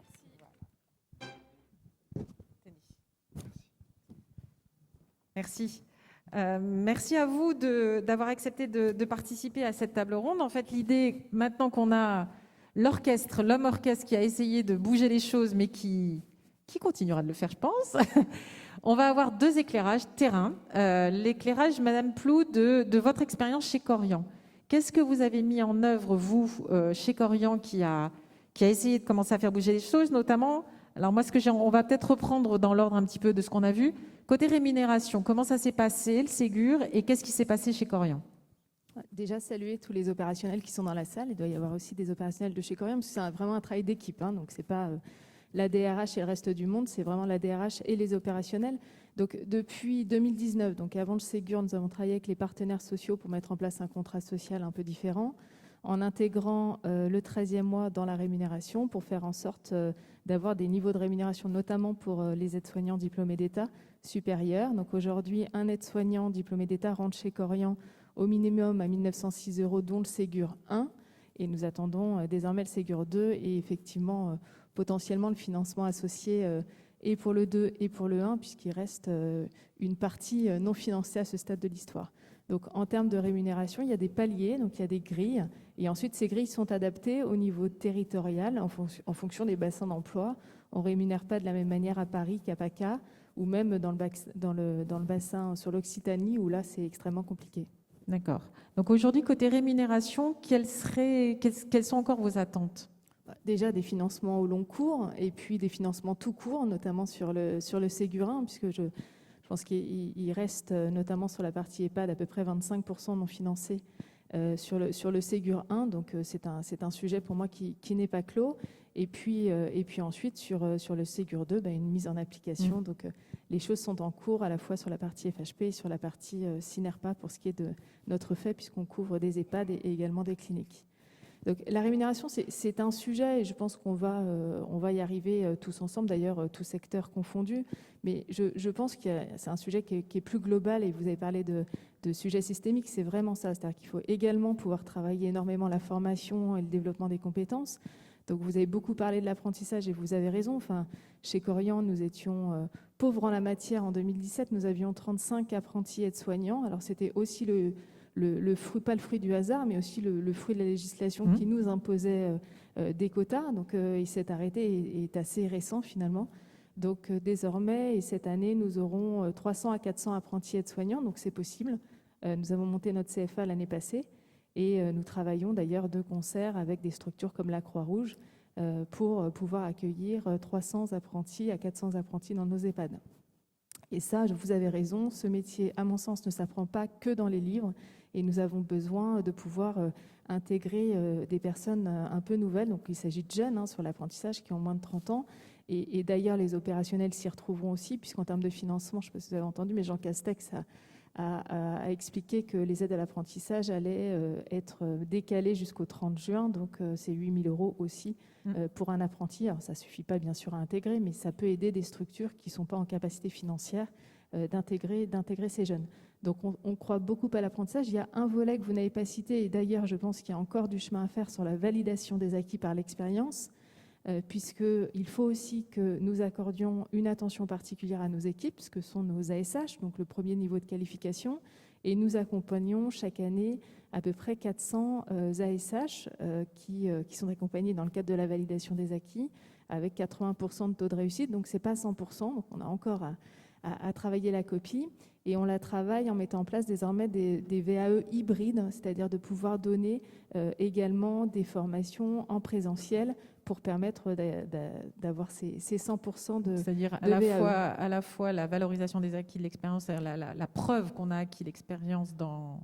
[SPEAKER 1] Merci. Merci à vous d'avoir accepté de participer à cette table ronde. En fait, l'idée, maintenant qu'on a l'orchestre, l'homme orchestre qui a essayé de bouger les choses, mais qui continuera de le faire, je pense. On va avoir 2 éclairages terrain. L'éclairage, Madame Plou, de votre expérience chez Korian. Qu'est-ce que vous avez mis en œuvre, vous, chez Korian, qui a essayé de commencer à faire bouger les choses, notamment. Alors moi, on va peut-être reprendre dans l'ordre un petit peu de ce qu'on a vu. Côté rémunération, comment ça s'est passé, le Ségur, et qu'est-ce qui s'est passé chez Korian?
[SPEAKER 3] Déjà, saluer tous les opérationnels qui sont dans la salle. Il doit y avoir aussi des opérationnels de chez Korian, parce que c'est vraiment un travail d'équipe. Donc, ce n'est pas la DRH et le reste du monde, c'est vraiment la DRH et les opérationnels. Donc, depuis 2019, donc avant le Ségur, nous avons travaillé avec les partenaires sociaux pour mettre en place un contrat social un peu différent, en intégrant le 13e mois dans la rémunération pour faire en sorte d'avoir des niveaux de rémunération, notamment pour les aides-soignants diplômés d'État supérieurs. Donc aujourd'hui, un aide-soignant diplômé d'État rentre chez Korian au minimum à 1 906 €, dont le Ségur 1. Et nous attendons désormais le Ségur 2 et effectivement potentiellement le financement associé et pour le 2 et pour le 1, puisqu'il reste une partie non financée à ce stade de l'histoire. Donc en termes de rémunération, il y a des paliers, donc il y a des grilles. Et ensuite, ces grilles sont adaptées au niveau territorial en fonction des bassins d'emploi. On ne rémunère pas de la même manière à Paris qu'à PACA ou même dans le bassin sur l'Occitanie où là, c'est extrêmement compliqué.
[SPEAKER 1] D'accord. Donc aujourd'hui, côté rémunération, quelles sont encore vos attentes?
[SPEAKER 3] Déjà des financements au long cours et puis des financements tout court, notamment sur le Ségur 1, puisque je pense qu'il reste notamment sur la partie EHPAD à peu près 25% non financés sur le Ségur 1. Donc c'est un sujet pour moi qui n'est pas clos. Et puis ensuite sur le Ségur 2, une mise en application. Donc les choses sont en cours à la fois sur la partie FHP et sur la partie SINERPA pour ce qui est de notre fait, puisqu'on couvre des EHPAD et également des cliniques. Donc, la rémunération, c'est un sujet et je pense qu'on va y arriver tous ensemble, d'ailleurs, tous secteurs confondus. Mais je pense que c'est un sujet qui est plus global et vous avez parlé de sujets systémiques, c'est vraiment ça. C'est-à-dire qu'il faut également pouvoir travailler énormément la formation et le développement des compétences. Donc vous avez beaucoup parlé de l'apprentissage et vous avez raison. Enfin, chez Corian, nous étions pauvres en la matière. En 2017, nous avions 35 apprentis aides-soignants. Alors c'était aussi le fruit, pas le fruit du hasard, mais aussi le fruit de la législation qui nous imposait des quotas. Donc il s'est arrêté et est assez récent finalement. Donc désormais, et cette année, nous aurons 300 à 400 apprentis aides-soignants, donc c'est possible. Nous avons monté notre CFA l'année passée et nous travaillons d'ailleurs de concert avec des structures comme la Croix-Rouge pour pouvoir accueillir 300 apprentis à 400 apprentis dans nos EHPAD. Et ça, vous avez raison, ce métier, à mon sens, ne s'apprend pas que dans les livres et nous avons besoin de pouvoir intégrer des personnes un peu nouvelles. Donc il s'agit de jeunes sur l'apprentissage qui ont moins de 30 ans. Et d'ailleurs, les opérationnels s'y retrouveront aussi, puisqu'en termes de financement, je ne sais pas si vous avez entendu, mais Jean Castex a expliqué que les aides à l'apprentissage allaient être décalées jusqu'au 30 juin. Donc, c'est 8 000 € aussi pour un apprenti. Alors, ça ne suffit pas, bien sûr, à intégrer, mais ça peut aider des structures qui ne sont pas en capacité financière d'intégrer ces jeunes. Donc, on croit beaucoup à l'apprentissage. Il y a un volet que vous n'avez pas cité, et d'ailleurs, je pense qu'il y a encore du chemin à faire sur la validation des acquis par l'expérience. Puisqu'il faut aussi que nous accordions une attention particulière à nos équipes, ce que sont nos ASH, donc le premier niveau de qualification, et nous accompagnons chaque année à peu près 400 ASH qui sont accompagnés dans le cadre de la validation des acquis, avec 80% de taux de réussite, donc ce n'est pas 100%, donc on a encore à travailler la copie, et on la travaille en mettant en place désormais des VAE hybrides, c'est-à-dire de pouvoir donner également des formations en présentiel pour permettre d'avoir ces 100% de
[SPEAKER 1] C'est-à-dire à la fois la valorisation des acquis de l'expérience, c'est-à-dire la preuve qu'on a acquis l'expérience dans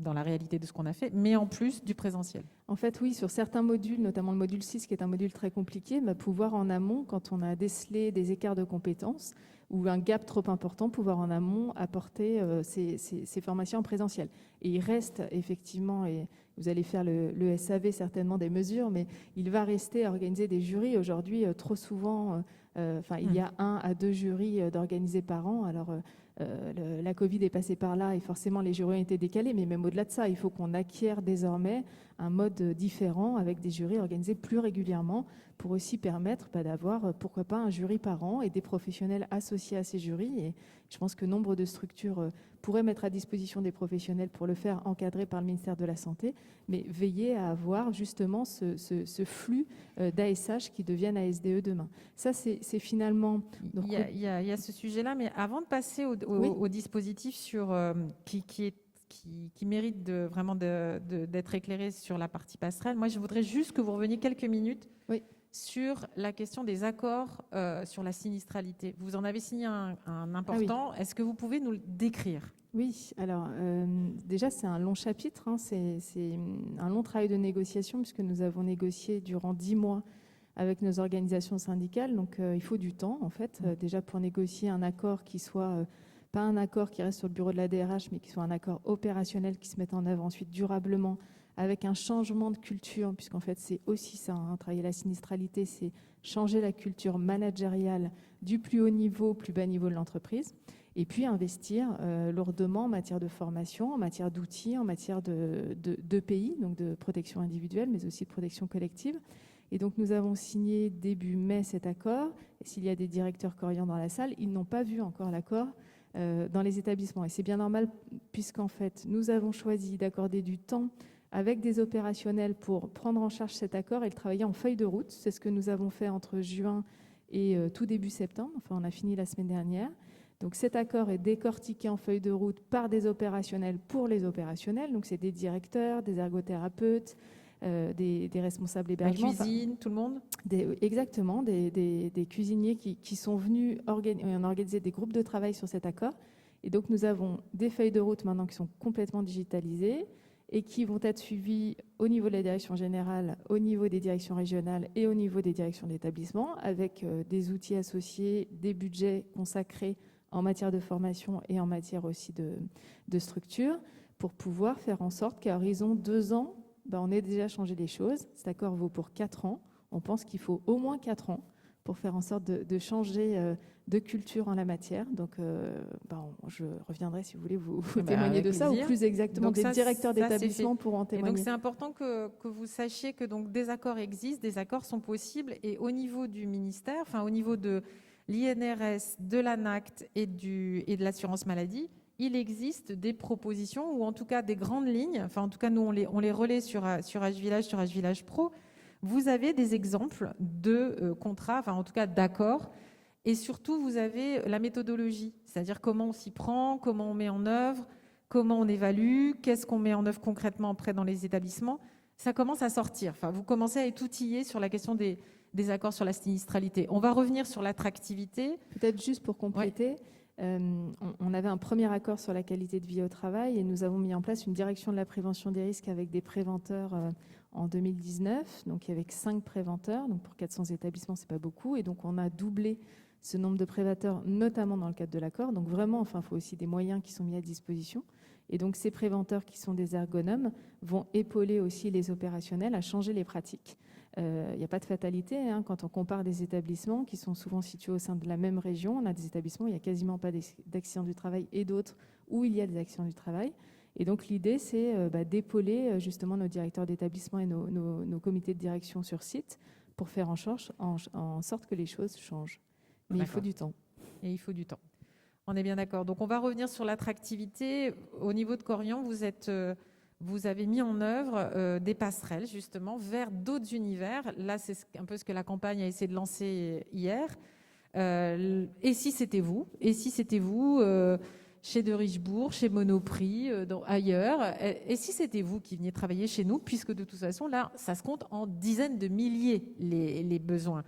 [SPEAKER 1] la réalité de ce qu'on a fait, mais en plus du présentiel.
[SPEAKER 3] En fait, oui, sur certains modules, notamment le module 6, qui est un module très compliqué, pouvoir en amont, quand on a décelé des écarts de compétences ou un gap trop important, pouvoir en amont apporter ces formations en présentiel. Et il reste effectivement, et vous allez faire le SAV certainement des mesures, mais il va rester à organiser des jurys. Aujourd'hui, trop souvent, il y a 1 à 2 jurys d'organiser par an. Alors, la Covid est passée par là et forcément les jurys ont été décalés, mais même au-delà de ça, il faut qu'on acquiert désormais un mode différent avec des jurys organisés plus régulièrement pour aussi permettre d'avoir, pourquoi pas, un jury par an et des professionnels associés à ces jurys. Et je pense que nombre de structures pourraient mettre à disposition des professionnels pour le faire, encadré par le ministère de la Santé, mais veiller à avoir justement ce flux d'ASH qui deviennent ASDE demain. Ça, c'est finalement...
[SPEAKER 1] Donc, il y a ce sujet-là, mais avant de passer au dispositif qui mérite vraiment d'être éclairé sur la partie passerelle, moi, je voudrais juste que vous reveniez quelques minutes sur la question des accords sur la sinistralité. Vous en avez signé un important. Est-ce que vous pouvez nous le décrire ?
[SPEAKER 3] Oui, alors déjà c'est un long chapitre, c'est un long travail de négociation puisque nous avons négocié durant 10 mois avec nos organisations syndicales, donc il faut du temps en fait, déjà pour négocier un accord qui soit pas un accord qui reste sur le bureau de la DRH, mais qui soit un accord opérationnel qui se mette en œuvre ensuite durablement avec un changement de culture, puisqu'en fait c'est aussi ça, travailler la sinistralité, c'est changer la culture managériale du plus haut niveau au plus bas niveau de l'entreprise. Et puis investir lourdement en matière de formation, en matière d'outils, en matière de pays, donc de protection individuelle, mais aussi de protection collective. Et donc nous avons signé début mai cet accord. Et s'il y a des directeurs Corian dans la salle, ils n'ont pas vu encore l'accord dans les établissements. Et c'est bien normal, puisqu'en fait, nous avons choisi d'accorder du temps avec des opérationnels pour prendre en charge cet accord et le travailler en feuille de route. C'est ce que nous avons fait entre juin et tout début septembre. Enfin, on a fini la semaine dernière. Donc cet accord est décortiqué en feuille de route par des opérationnels pour les opérationnels. Donc c'est des directeurs, des ergothérapeutes, des responsables hébergement.
[SPEAKER 1] La cuisine, tout le monde
[SPEAKER 3] Exactement, des cuisiniers qui sont venus, on a organisé des groupes de travail sur cet accord. Et donc nous avons des feuilles de route maintenant qui sont complètement digitalisées et qui vont être suivies au niveau de la direction générale, au niveau des directions régionales et au niveau des directions d'établissement, avec des outils associés, des budgets consacrés en matière de formation et en matière aussi de structure, pour pouvoir faire en sorte qu'à horizon 2 ans, on ait déjà changé les choses. Cet accord vaut pour 4 ans. On pense qu'il faut au moins 4 ans pour faire en sorte de changer de culture en la matière. Donc, je reviendrai si vous voulez vous témoigner
[SPEAKER 1] avec
[SPEAKER 3] de ça, ou
[SPEAKER 1] plaisir.
[SPEAKER 3] plus exactement
[SPEAKER 1] Donc
[SPEAKER 3] des
[SPEAKER 1] ça,
[SPEAKER 3] directeurs
[SPEAKER 1] ça, c'est
[SPEAKER 3] d'établissement
[SPEAKER 1] fait.
[SPEAKER 3] pour en
[SPEAKER 1] Et
[SPEAKER 3] témoigner.
[SPEAKER 1] donc c'est important que vous sachiez que donc, des accords existent, des accords sont possibles, et au niveau du ministère, enfin au niveau de l'INRS, de l'ANACT et de l'assurance maladie, il existe des propositions, ou en tout cas des grandes lignes, enfin en tout cas nous on les relaie sur HVillage, sur HVillage Pro. Vous avez des exemples de contrats, enfin en tout cas d'accords, et surtout vous avez la méthodologie, c'est-à-dire comment on s'y prend, comment on met en œuvre, comment on évalue, qu'est-ce qu'on met en œuvre concrètement après dans les établissements. Ça commence à sortir, enfin vous commencez à être outillé sur la question des accords sur la sinistralité. On va revenir sur l'attractivité.
[SPEAKER 3] Peut-être juste pour compléter, on avait un premier accord sur la qualité de vie au travail et nous avons mis en place une direction de la prévention des risques avec des préventeurs en 2019. Donc il y avait 5 préventeurs, donc pour 400 établissements, c'est pas beaucoup. Et donc on a doublé ce nombre de préventeurs, notamment dans le cadre de l'accord. Donc vraiment, il faut aussi des moyens qui sont mis à disposition. Et donc ces préventeurs qui sont des ergonomes vont épauler aussi les opérationnels à changer les pratiques. Il n'y a pas de fatalité quand on compare des établissements qui sont souvent situés au sein de la même région. On a des établissements où il n'y a quasiment pas d'accidents du travail et d'autres où il y a des accidents du travail. Et donc l'idée, c'est d'épauler justement nos directeurs d'établissement et nos comités de direction sur site pour faire en sorte que les choses changent. Mais il faut du temps.
[SPEAKER 1] Et il faut du temps. On est bien d'accord. Donc on va revenir sur l'attractivité. Au niveau de Korian, vous avez mis en œuvre des passerelles justement vers d'autres univers. Là, c'est un peu ce que la campagne a essayé de lancer hier. Et si c'était vous chez De Richebourg, chez Monoprix, ailleurs. Et si c'était vous qui veniez travailler chez nous, puisque de toute façon, là, ça se compte en dizaines de milliers les besoins.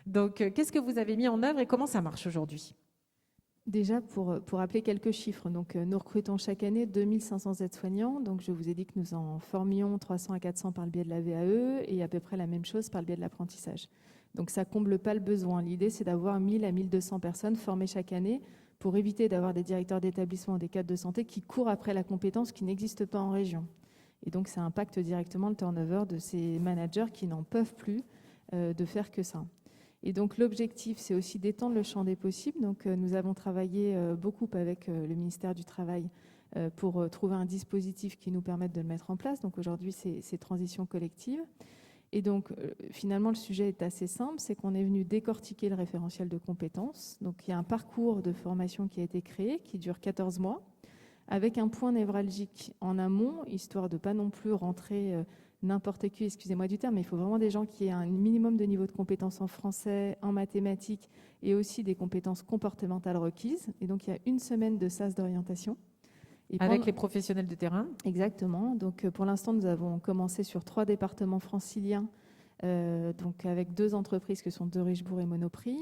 [SPEAKER 1] Donc, qu'est-ce que vous avez mis en œuvre et comment ça marche aujourd'hui ?
[SPEAKER 3] Déjà, pour rappeler quelques chiffres, donc, nous recrutons chaque année 2500 aides-soignants. Donc, je vous ai dit que nous en formions 300 à 400 par le biais de la VAE et à peu près la même chose par le biais de l'apprentissage. Donc, ça ne comble pas le besoin. L'idée, c'est d'avoir 1000 à 1200 personnes formées chaque année pour éviter d'avoir des directeurs d'établissement ou des cadres de santé qui courent après la compétence qui n'existe pas en région. Et donc, ça impacte directement le turnover de ces managers qui n'en peuvent plus de faire que ça. Et donc l'objectif, c'est aussi d'étendre le champ des possibles. Donc nous avons travaillé beaucoup avec le ministère du Travail pour trouver un dispositif qui nous permette de le mettre en place. Donc aujourd'hui, c'est transition collective. Et donc finalement, le sujet est assez simple, c'est qu'on est venu décortiquer le référentiel de compétences. Donc il y a un parcours de formation qui a été créé, qui dure 14 mois, avec un point névralgique en amont, histoire de ne pas non plus rentrer n'importe qui, excusez-moi du terme, mais il faut vraiment des gens qui aient un minimum de niveau de compétences en français, en mathématiques et aussi des compétences comportementales requises. Et donc, il y a une semaine de SAS d'orientation.
[SPEAKER 1] Avec les professionnels de terrain ?
[SPEAKER 3] Exactement. Donc, pour l'instant, nous avons commencé sur 3 départements franciliens, donc avec 2 entreprises que sont De Richebourg et Monoprix.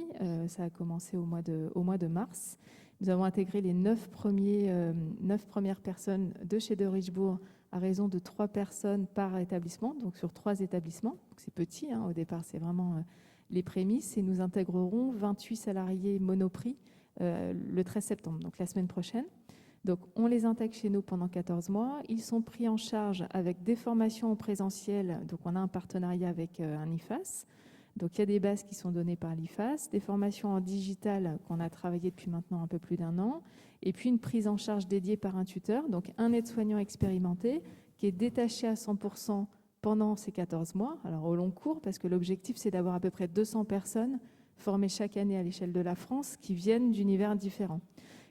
[SPEAKER 3] Ça a commencé au mois de mars. Nous avons intégré les 9 premières personnes de chez De Richebourg à raison de 3 personnes par établissement, donc sur 3 établissements. C'est petit, au départ, c'est vraiment les prémices. Et nous intégrerons 28 salariés Monoprix le 13 septembre, donc la semaine prochaine. Donc on les intègre chez nous pendant 14 mois. Ils sont pris en charge avec des formations en présentiel. Donc on a un partenariat avec un IFAS. Donc il y a des bases qui sont données par l'IFAS, des formations en digital qu'on a travaillé depuis maintenant un peu plus d'1 an, et puis une prise en charge dédiée par un tuteur, donc un aide-soignant expérimenté qui est détaché à 100% pendant ces 14 mois, alors au long cours, parce que l'objectif c'est d'avoir à peu près 200 personnes formées chaque année à l'échelle de la France qui viennent d'univers différents.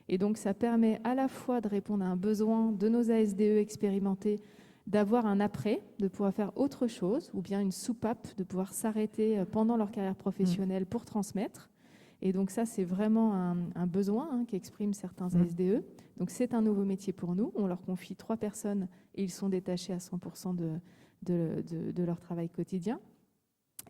[SPEAKER 3] Et donc ça permet à la fois de répondre à un besoin de nos ASDE expérimentés, d'avoir un après, de pouvoir faire autre chose, ou bien une soupape, de pouvoir s'arrêter pendant leur carrière professionnelle pour transmettre. Et donc ça, c'est vraiment un besoin qu'expriment certains ASDE. Donc c'est un nouveau métier pour nous. On leur confie 3 personnes et ils sont détachés à 100% de leur travail quotidien.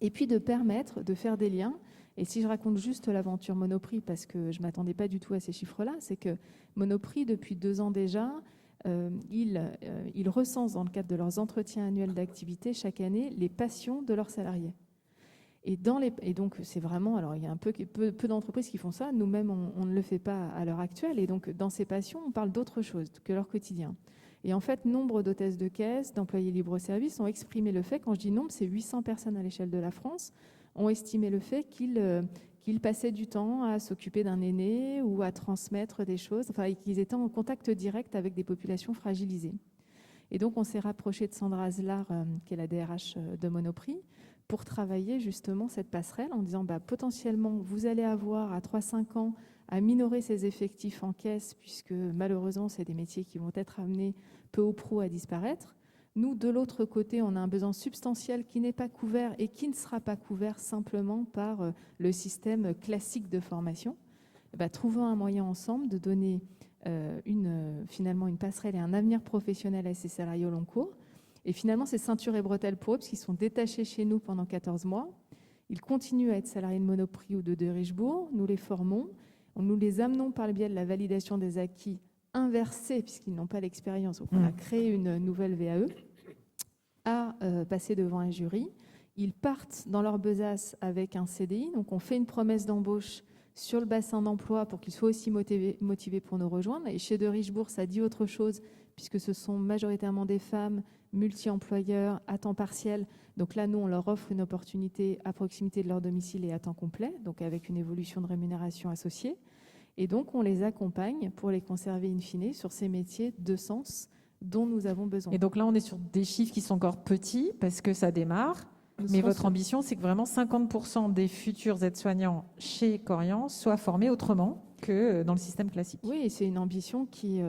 [SPEAKER 3] Et puis de permettre de faire des liens. Et si je raconte juste l'aventure Monoprix, parce que je ne m'attendais pas du tout à ces chiffres-là, c'est que Monoprix, depuis 2 ans déjà, ils recensent dans le cadre de leurs entretiens annuels d'activité chaque année les passions de leurs salariés. Et donc c'est vraiment, alors il y a peu d'entreprises qui font ça, nous-mêmes on ne le fait pas à l'heure actuelle, et donc dans ces passions on parle d'autre chose que leur quotidien. Et en fait, nombre d'hôtesses de caisse, d'employés libre-service ont exprimé le fait, quand je dis nombre, c'est 800 personnes à l'échelle de la France, ont estimé le fait qu'ils qu'ils passaient du temps à s'occuper d'un aîné ou à transmettre des choses, et qu'ils étaient en contact direct avec des populations fragilisées. Et donc, on s'est rapproché de Sandra Azlar, qui est la DRH de Monoprix, pour travailler justement cette passerelle en disant potentiellement, vous allez avoir à 3-5 ans à minorer ces effectifs en caisse, puisque malheureusement, c'est des métiers qui vont être amenés peu ou prou à disparaître. Nous, de l'autre côté, on a un besoin substantiel qui n'est pas couvert et qui ne sera pas couvert simplement par le système classique de formation. Trouvons un moyen ensemble de donner finalement une passerelle et un avenir professionnel à ces salariés au long cours. Et finalement, c'est ceinture et bretelles pour eux, parce qu'ils sont détachés chez nous pendant 14 mois. Ils continuent à être salariés de Monoprix ou de Richebourg. Nous les formons. Nous les amenons par le biais de la validation des acquis inversés, puisqu'ils n'ont pas l'expérience. Donc, on a créé une nouvelle VAE à passer devant un jury. Ils partent dans leur besace avec un CDI. Donc, on fait une promesse d'embauche sur le bassin d'emploi pour qu'ils soient aussi motivés pour nous rejoindre. Et chez De Richebourg, ça dit autre chose, puisque ce sont majoritairement des femmes multi-employeurs à temps partiel. Donc là, nous, on leur offre une opportunité à proximité de leur domicile et à temps complet, donc avec une évolution de rémunération associée. Et donc, on les accompagne pour les conserver in fine sur ces métiers de sens dont nous avons besoin.
[SPEAKER 1] Et donc là, on est sur des chiffres qui sont encore petits parce que ça démarre. Mais votre ambition, c'est que vraiment 50% des futurs aides-soignants chez Corian soient formés autrement que dans le système classique.
[SPEAKER 3] Oui, et c'est une ambition qui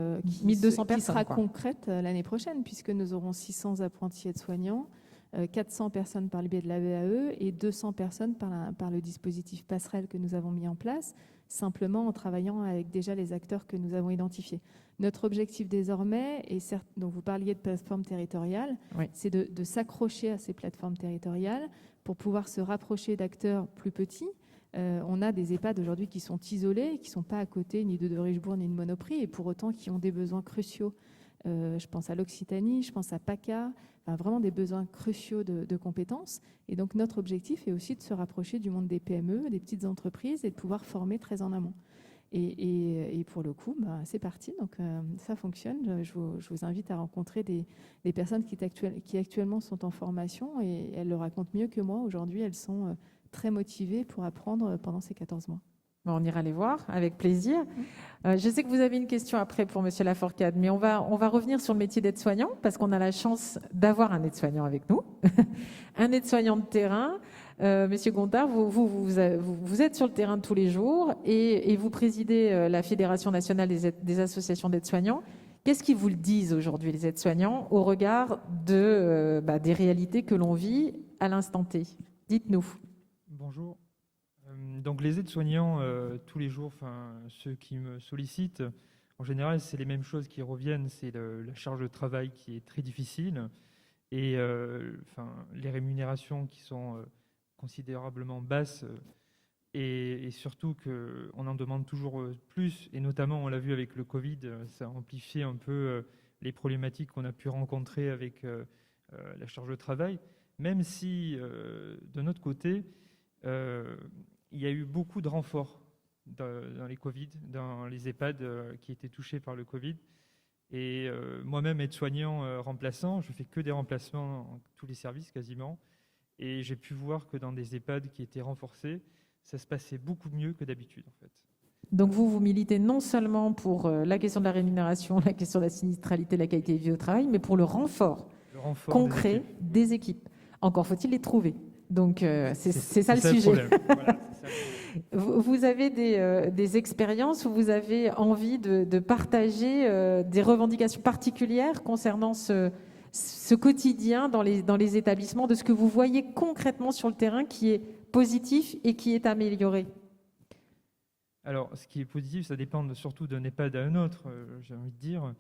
[SPEAKER 1] 1200 personnes,
[SPEAKER 3] sera
[SPEAKER 1] quoi.
[SPEAKER 3] concrète l'année prochaine, puisque nous aurons 600 apprentis aides-soignants, 400 personnes par le biais de la VAE et 200 personnes par le dispositif passerelle que nous avons mis en place, simplement en travaillant avec déjà les acteurs que nous avons identifiés. Notre objectif désormais, et certes, donc vous parliez de plateformes territoriales,
[SPEAKER 1] Oui.
[SPEAKER 3] c'est de s'accrocher à ces plateformes territoriales pour pouvoir se rapprocher d'acteurs plus petits. On a des EHPAD aujourd'hui qui sont isolés, qui ne sont pas à côté ni de Richebourg ni de Monoprix, et pour autant qui ont des besoins cruciaux. Je pense à l'Occitanie, je pense à PACA, vraiment des besoins cruciaux de compétences. Et donc notre objectif est aussi de se rapprocher du monde des PME, des petites entreprises, et de pouvoir former très en amont. Et pour le coup, c'est parti, donc ça fonctionne. Je vous invite à rencontrer des personnes qui actuellement sont en formation, et elles le racontent mieux que moi. Aujourd'hui, elles sont très motivées pour apprendre pendant ces 14 mois.
[SPEAKER 1] Bon, on ira les voir avec plaisir. Je sais que vous avez une question après pour Monsieur Laforcade, mais on va revenir sur le métier d'aide-soignant parce qu'on a la chance d'avoir un aide-soignant avec nous, un aide-soignant de terrain. Monsieur Gontard, vous êtes sur le terrain tous les jours et vous présidez la Fédération nationale des associations d'aides-soignants. Qu'est-ce qu'ils vous le disent aujourd'hui, les aides-soignants, au regard des réalités que l'on vit à l'instant T? Dites-nous.
[SPEAKER 4] Bonjour. Donc les aides-soignants, tous les jours, ceux qui me sollicitent, en général, c'est les mêmes choses qui reviennent. C'est la charge de travail qui est très difficile et les rémunérations qui sont considérablement basses et surtout qu'on en demande toujours plus. Et notamment, on l'a vu avec le Covid, ça a amplifié un peu les problématiques qu'on a pu rencontrer avec la charge de travail, même si, de notre côté, il y a eu beaucoup de renforts dans les Covid, dans les EHPAD qui étaient touchés par le Covid. Et moi-même, aide-soignant remplaçant, je fais que des remplacements dans tous les services quasiment. Et j'ai pu voir que dans des EHPAD qui étaient renforcés, ça se passait beaucoup mieux que d'habitude en fait.
[SPEAKER 1] Donc vous militez non seulement pour la question de la rémunération, la question de la sinistralité, la qualité de vie au travail, mais pour le renfort concret des équipes. Encore faut-il les trouver. Donc c'est ça le sujet.
[SPEAKER 4] Voilà,
[SPEAKER 1] vous avez des expériences où vous avez envie de partager des revendications particulières concernant ce quotidien dans les établissements, de ce que vous voyez concrètement sur le terrain qui est positif et qui est amélioré?
[SPEAKER 4] Alors, ce qui est positif, ça dépend surtout d'un EHPAD à un autre, j'ai envie de dire.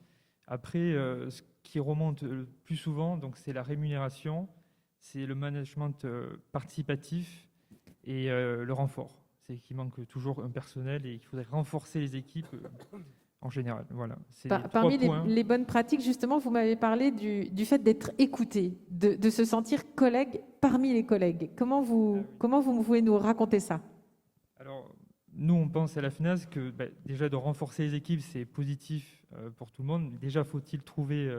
[SPEAKER 4] Après, ce qui remonte le plus souvent, donc, c'est la rémunération, c'est le management participatif et le renfort. C'est qu'il manque toujours un personnel et qu'il faudrait renforcer les équipes en général. Voilà.
[SPEAKER 1] Parmi les bonnes pratiques, justement, vous m'avez parlé du fait d'être écouté, de se sentir collègue parmi les collègues. Comment vous pouvez nous raconter ça?
[SPEAKER 4] Alors, nous, on pense à la FNAS que déjà de renforcer les équipes, c'est positif pour tout le monde. Déjà, faut-il trouver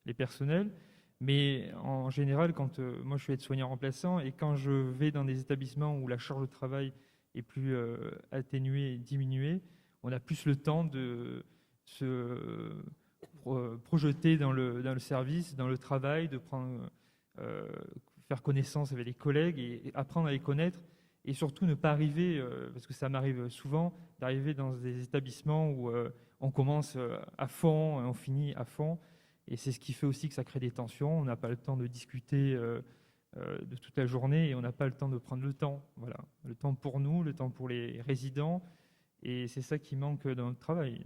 [SPEAKER 4] les personnels. Mais en général, quand moi je suis aide-soignant remplaçant et quand je vais dans des établissements où la charge de travail est plus atténuée et diminuée, on a plus le temps de se projeter dans le service, dans le travail, de faire connaissance avec les collègues et apprendre à les connaître, et surtout ne pas arriver, parce que ça m'arrive souvent, d'arriver dans des établissements où on commence à fond et on finit à fond, et c'est ce qui fait aussi que ça crée des tensions. On n'a pas le temps de discuter de toute la journée, et on n'a pas le temps de prendre le temps. Voilà, le temps pour nous, le temps pour les résidents, et c'est ça qui manque dans notre travail.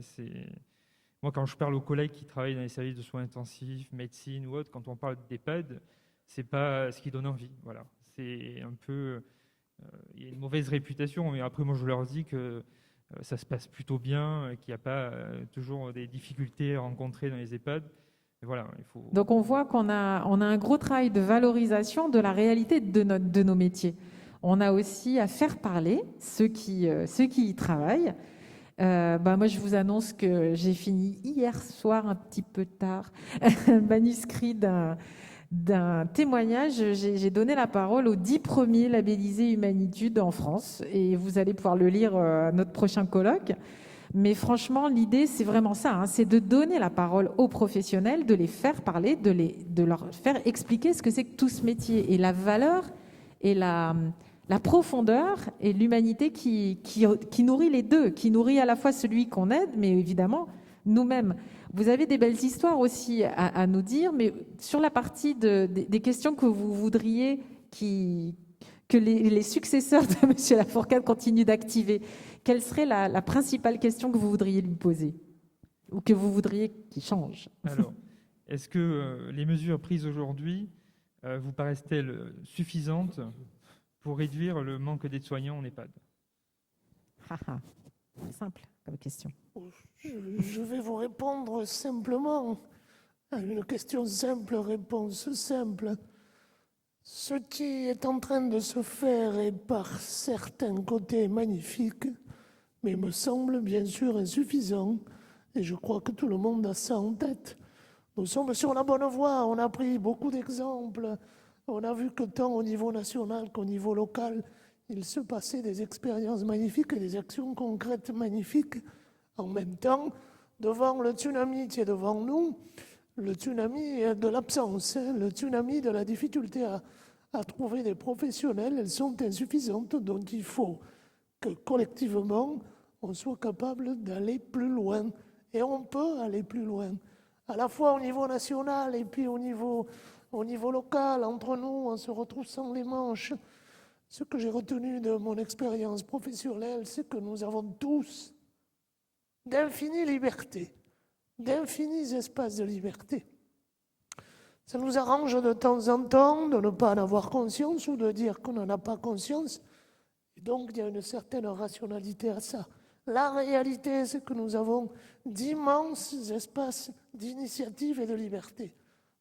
[SPEAKER 4] Moi, quand je parle aux collègues qui travaillent dans les services de soins intensifs, médecine ou autre, quand on parle d'EHPAD, c'est pas ce qui donne envie. Voilà, c'est un peu, il y a une mauvaise réputation, mais après moi je leur dis que ça se passe plutôt bien, qu'il n'y a pas toujours des difficultés à rencontrer dans les EHPAD. Et voilà, il faut.
[SPEAKER 1] Donc on voit qu'on a un gros travail de valorisation de la réalité de nos métiers. On a aussi à faire parler ceux qui y travaillent. Moi, je vous annonce que j'ai fini hier soir, un petit peu tard, un manuscrit d'un témoignage. J'ai donné la parole aux 10 premiers labellisés Humanitude en France, et vous allez pouvoir le lire à notre prochain colloque. Mais franchement, l'idée, c'est vraiment ça, hein, c'est de donner la parole aux professionnels, de les faire parler, de leur faire expliquer ce que c'est que tout ce métier, et la valeur et la profondeur et l'humanité qui nourrit les deux, qui nourrit à la fois celui qu'on aide, mais évidemment nous-mêmes. Vous avez des belles histoires aussi à nous dire, mais sur la partie des questions que vous voudriez que les successeurs de M. Lafourcade continuent d'activer, quelle serait la principale question que vous voudriez lui poser ou que vous voudriez qu'il change?
[SPEAKER 4] Alors, est-ce que les mesures prises aujourd'hui vous paraissent-elles suffisantes pour réduire le manque d'aides-soignants en EHPAD?
[SPEAKER 1] Simple comme question.
[SPEAKER 2] Je vais vous répondre simplement à une question simple, réponse simple. Ce qui est en train de se faire est par certains côtés magnifique, mais me semble bien sûr insuffisant, et je crois que tout le monde a ça en tête. Nous sommes sur la bonne voie, on a pris beaucoup d'exemples, on a vu que tant au niveau national qu'au niveau local, il se passait des expériences magnifiques et des actions concrètes magnifiques. En même temps, devant le tsunami qui est devant nous, le tsunami de l'absence, le tsunami de la difficulté à trouver des professionnels, elles sont insuffisantes, donc il faut que collectivement, on soit capable d'aller plus loin. Et on peut aller plus loin, à la fois au niveau national et puis au niveau local. Entre nous, on se retroussant les manches. Ce que j'ai retenu de mon expérience professionnelle, c'est que nous avons tous d'infinies libertés, d'infinis espaces de liberté. Ça nous arrange de temps en temps de ne pas en avoir conscience ou de dire qu'on n'en a pas conscience. Et donc, il y a une certaine rationalité à ça. La réalité, c'est que nous avons d'immenses espaces d'initiative et de liberté.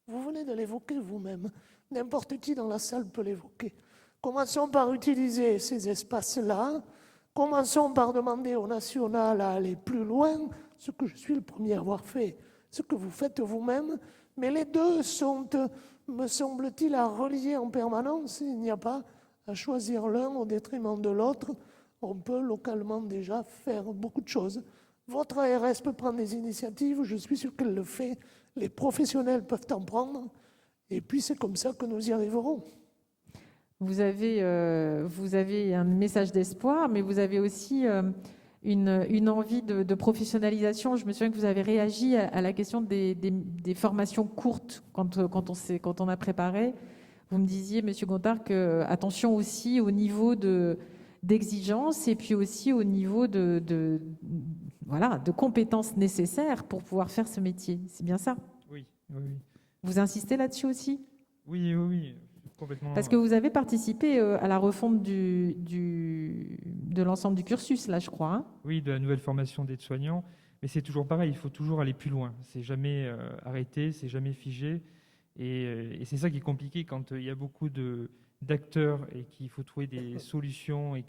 [SPEAKER 2] Vous venez de l'évoquer vous-même. N'importe qui dans la salle peut l'évoquer. Commençons par utiliser ces espaces-là. Commençons par demander au national à aller plus loin, ce que je suis le premier à avoir fait, ce que vous faites vous-même. Mais les deux sont, me semble-t-il, à relier en permanence. Il n'y a pas à choisir l'un au détriment de l'autre. On peut localement déjà faire beaucoup de choses. Votre ARS peut prendre des initiatives, je suis sûr qu'elle le fait. Les professionnels peuvent en prendre. Et puis c'est comme ça que nous y arriverons.
[SPEAKER 1] Vous avez un message d'espoir, mais vous avez aussi une envie de professionnalisation. Je me souviens que vous avez réagi à la question des formations courtes quand on a préparé. Vous me disiez, Monsieur Gontard, que attention aussi au niveau d'exigence et puis aussi au niveau de compétences nécessaires pour pouvoir faire ce métier. C'est bien ça?
[SPEAKER 4] Oui.
[SPEAKER 1] Vous insistez là-dessus aussi?
[SPEAKER 4] Oui. Complètement.
[SPEAKER 1] Parce que vous avez participé à la refonte de l'ensemble du cursus, là, je crois. Hein.
[SPEAKER 4] Oui, de la nouvelle formation d'aide-soignants. Mais c'est toujours pareil, il faut toujours aller plus loin. C'est jamais arrêté, c'est jamais figé. Et c'est ça qui est compliqué quand il y a beaucoup d'acteurs et qu'il faut trouver des solutions et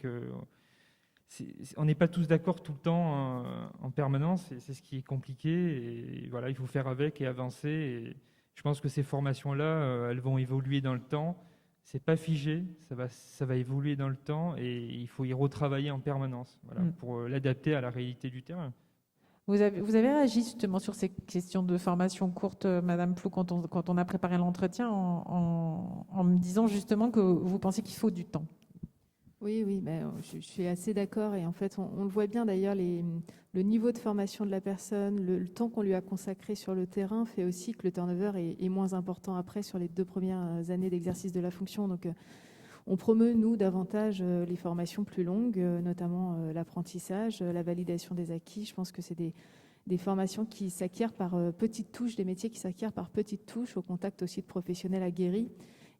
[SPEAKER 4] on n'est pas tous d'accord tout le temps en permanence. Et c'est ce qui est compliqué. Et voilà, il faut faire avec et avancer. Et je pense que ces formations-là, elles vont évoluer dans le temps. c'est pas figé, ça va évoluer dans le temps et il faut y retravailler en permanence, voilà, pour l'adapter à la réalité du terrain.
[SPEAKER 1] Vous avez réagi justement sur ces questions de formation courte, Madame Plou, quand on a préparé l'entretien, en me disant justement que vous pensez qu'il faut du temps.
[SPEAKER 3] Oui, ben, je suis assez d'accord. Et en fait, on le voit bien d'ailleurs, le niveau de formation de la personne, le temps qu'on lui a consacré sur le terrain fait aussi que le turnover est moins important après sur les 2 premières années d'exercice de la fonction. Donc, on promeut, nous, davantage les formations plus longues, notamment l'apprentissage, la validation des acquis. Je pense que c'est des formations qui s'acquièrent par petites touches, des métiers qui s'acquièrent par petites touches, au contact aussi de professionnels aguerris,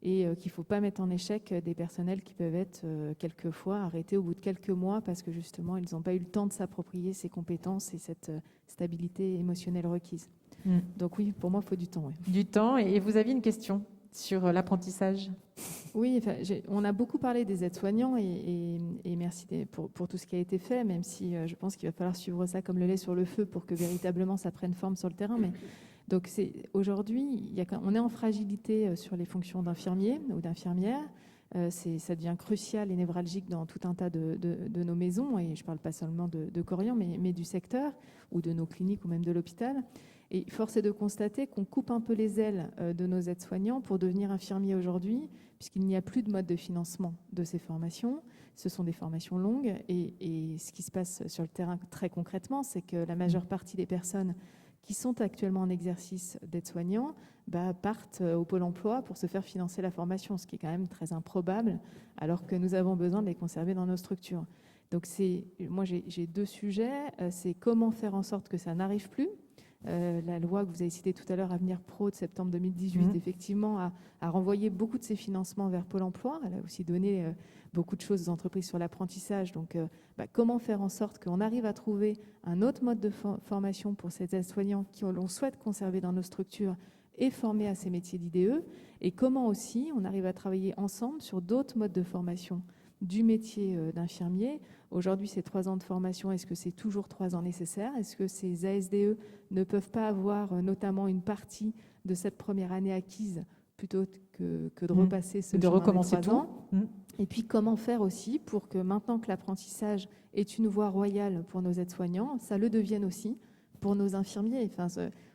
[SPEAKER 3] et qu'il ne faut pas mettre en échec des personnels qui peuvent être quelquefois arrêtés au bout de quelques mois parce que justement, ils n'ont pas eu le temps de s'approprier ces compétences et cette stabilité émotionnelle requise. Donc oui, pour moi, il faut du temps. Oui.
[SPEAKER 1] Du temps, et vous aviez une question sur l'apprentissage.
[SPEAKER 3] Oui, enfin, on a beaucoup parlé des aides-soignants et merci pour tout ce qui a été fait, même si je pense qu'il va falloir suivre ça comme le lait sur le feu pour que véritablement ça prenne forme sur le terrain. Mais donc aujourd'hui, on est en fragilité sur les fonctions d'infirmiers ou d'infirmières. Ça devient crucial et névralgique dans tout un tas de nos maisons, et je ne parle pas seulement de Corian, mais du secteur ou de nos cliniques ou même de l'hôpital. Et force est de constater qu'on coupe un peu les ailes de nos aides-soignants pour devenir infirmiers aujourd'hui, puisqu'il n'y a plus de mode de financement de ces formations. Ce sont des formations longues, et ce qui se passe sur le terrain très concrètement, c'est que la majeure partie des personnes qui sont actuellement en exercice d'aide-soignant partent au Pôle emploi pour se faire financer la formation, ce qui est quand même très improbable, alors que nous avons besoin de les conserver dans nos structures. Donc moi j'ai 2 sujets, c'est comment faire en sorte que ça n'arrive plus. La loi que vous avez citée tout à l'heure, Avenir Pro de septembre 2018, effectivement, a renvoyé beaucoup de ces financements vers Pôle emploi. Elle a aussi donné beaucoup de choses aux entreprises sur l'apprentissage. Donc, comment faire en sorte qu'on arrive à trouver un autre mode de formation pour ces aides-soignants qui l'on souhaite conserver dans nos structures et former à ces métiers d'IDE, et comment aussi on arrive à travailler ensemble sur d'autres modes de formation du métier d'infirmier. Aujourd'hui, c'est 3 ans de formation. Est-ce que c'est toujours 3 ans nécessaires? Est-ce que ces ASDE ne peuvent pas avoir notamment une partie de cette première année acquise plutôt que de repasser ce
[SPEAKER 1] de
[SPEAKER 3] chemin
[SPEAKER 1] recommencer
[SPEAKER 3] des 3 ans? Et puis, comment faire aussi pour que maintenant que l'apprentissage est une voie royale pour nos aides-soignants, ça le devienne aussi pour nos infirmiers,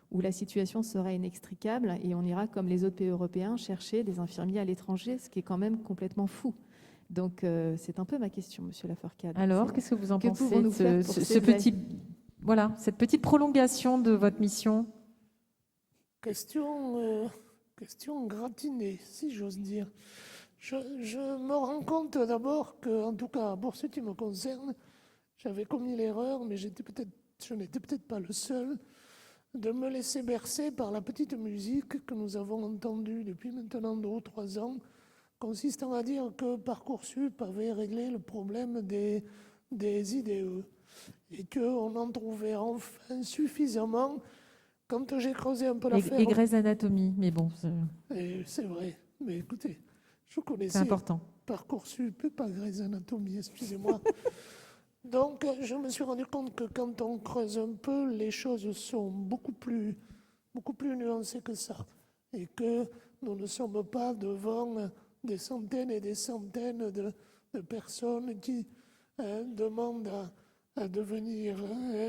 [SPEAKER 3] où la situation sera inextricable et on ira, comme les autres pays européens, chercher des infirmiers à l'étranger, ce qui est quand même complètement fou. Donc, c'est un peu ma question, Monsieur Laforcade.
[SPEAKER 1] Alors, qu'est-ce que vous en pensez
[SPEAKER 3] pouvons-nous faire pour
[SPEAKER 1] cette petite prolongation de votre mission?
[SPEAKER 2] Question gratinée, si j'ose dire. Je me rends compte d'abord que, en tout cas, pour ce qui me concerne, j'avais commis l'erreur, mais je n'étais peut-être pas le seul, de me laisser bercer par la petite musique que nous avons entendue depuis maintenant 2 ou 3 ans, consistant à dire que Parcoursup avait réglé le problème des IDE et qu'on en trouvait enfin suffisamment. Quand j'ai creusé un peu l'affaire...
[SPEAKER 1] Et Grey's Anatomy, mais bon...
[SPEAKER 2] C'est vrai, mais écoutez, je
[SPEAKER 1] C'est
[SPEAKER 2] connaissais
[SPEAKER 1] important.
[SPEAKER 2] Parcoursup et pas Grey's Anatomy, excusez-moi. Donc, je me suis rendu compte que quand on creuse un peu, les choses sont beaucoup plus nuancées que ça. Et que nous ne sommes pas devant des centaines et des centaines de personnes qui demandent à devenir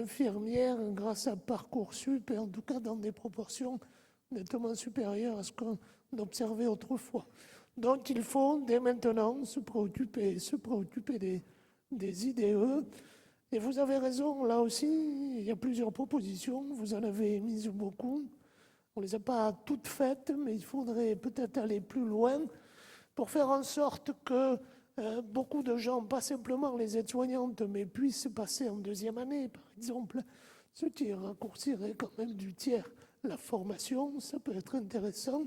[SPEAKER 2] infirmières grâce à Parcoursup, et en tout cas dans des proportions nettement supérieures à ce qu'on observait autrefois. Donc, il faut dès maintenant se préoccuper des IDE. Et vous avez raison, là aussi, il y a plusieurs propositions. Vous en avez émises beaucoup. On ne les a pas toutes faites, mais il faudrait peut-être aller plus loin pour faire en sorte que beaucoup de gens, pas simplement les aides-soignantes, mais puissent passer en 2e année, par exemple, ce qui raccourcirait quand même du tiers la formation. Ça peut être intéressant.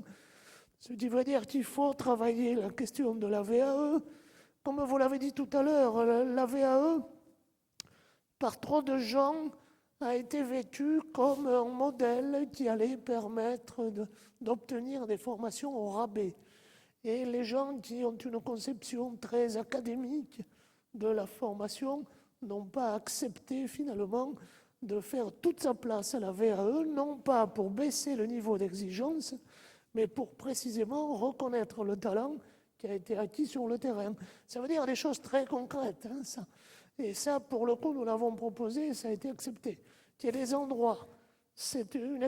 [SPEAKER 2] Ce qui veut dire qu'il faut travailler la question de la VAE. Comme vous l'avez dit tout à l'heure, la VAE, par trop de gens, a été vécue comme un modèle qui allait permettre d'obtenir des formations au rabais. Et les gens qui ont une conception très académique de la formation n'ont pas accepté finalement de faire toute sa place à la VAE, non pas pour baisser le niveau d'exigence, mais pour précisément reconnaître le talent qui a été acquis sur le terrain. Ça veut dire des choses très concrètes, hein, ça. Et ça, pour le coup, nous l'avons proposé et ça a été accepté. Il y a des endroits, c'est une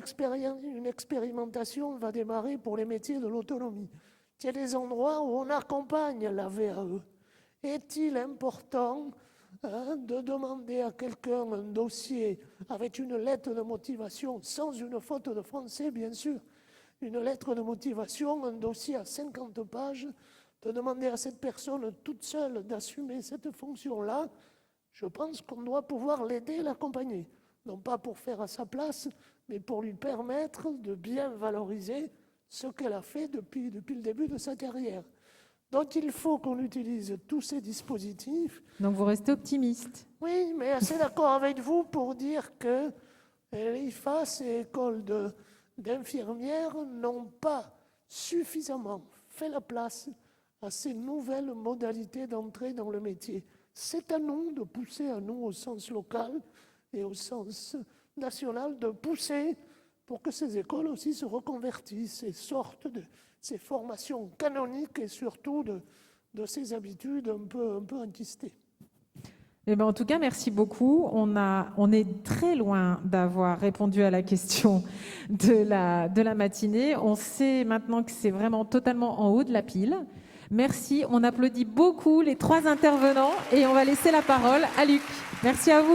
[SPEAKER 2] expérimentation va démarrer pour les métiers de l'autonomie. Il y a des endroits où on accompagne la VAE. Est-il important de demander à quelqu'un un dossier avec une lettre de motivation, sans une faute de français, bien sûr, une lettre de motivation, un dossier à 50 pages, de demander à cette personne toute seule d'assumer cette fonction-là? Je pense qu'on doit pouvoir l'aider, l'accompagner. Non pas pour faire à sa place, mais pour lui permettre de bien valoriser ce qu'elle a fait depuis le début de sa carrière. Donc il faut qu'on utilise tous ces dispositifs.
[SPEAKER 1] Donc vous restez optimiste.
[SPEAKER 2] Oui, mais assez d'accord avec vous pour dire que l'IFAS et l'école d'infirmières n'ont pas suffisamment fait la place à ces nouvelles modalités d'entrée dans le métier. C'est à nous de pousser, à nous au sens local et au sens national, de pousser pour que ces écoles aussi se reconvertissent et sortent de ces formations canoniques et surtout de ces habitudes un peu enquistées.
[SPEAKER 1] Eh ben, en tout cas, merci beaucoup. On est très loin d'avoir répondu à la question de la matinée. On sait maintenant que c'est vraiment totalement en haut de la pile. Merci. On applaudit beaucoup les 3 intervenants et on va laisser la parole à Luc. Merci à vous.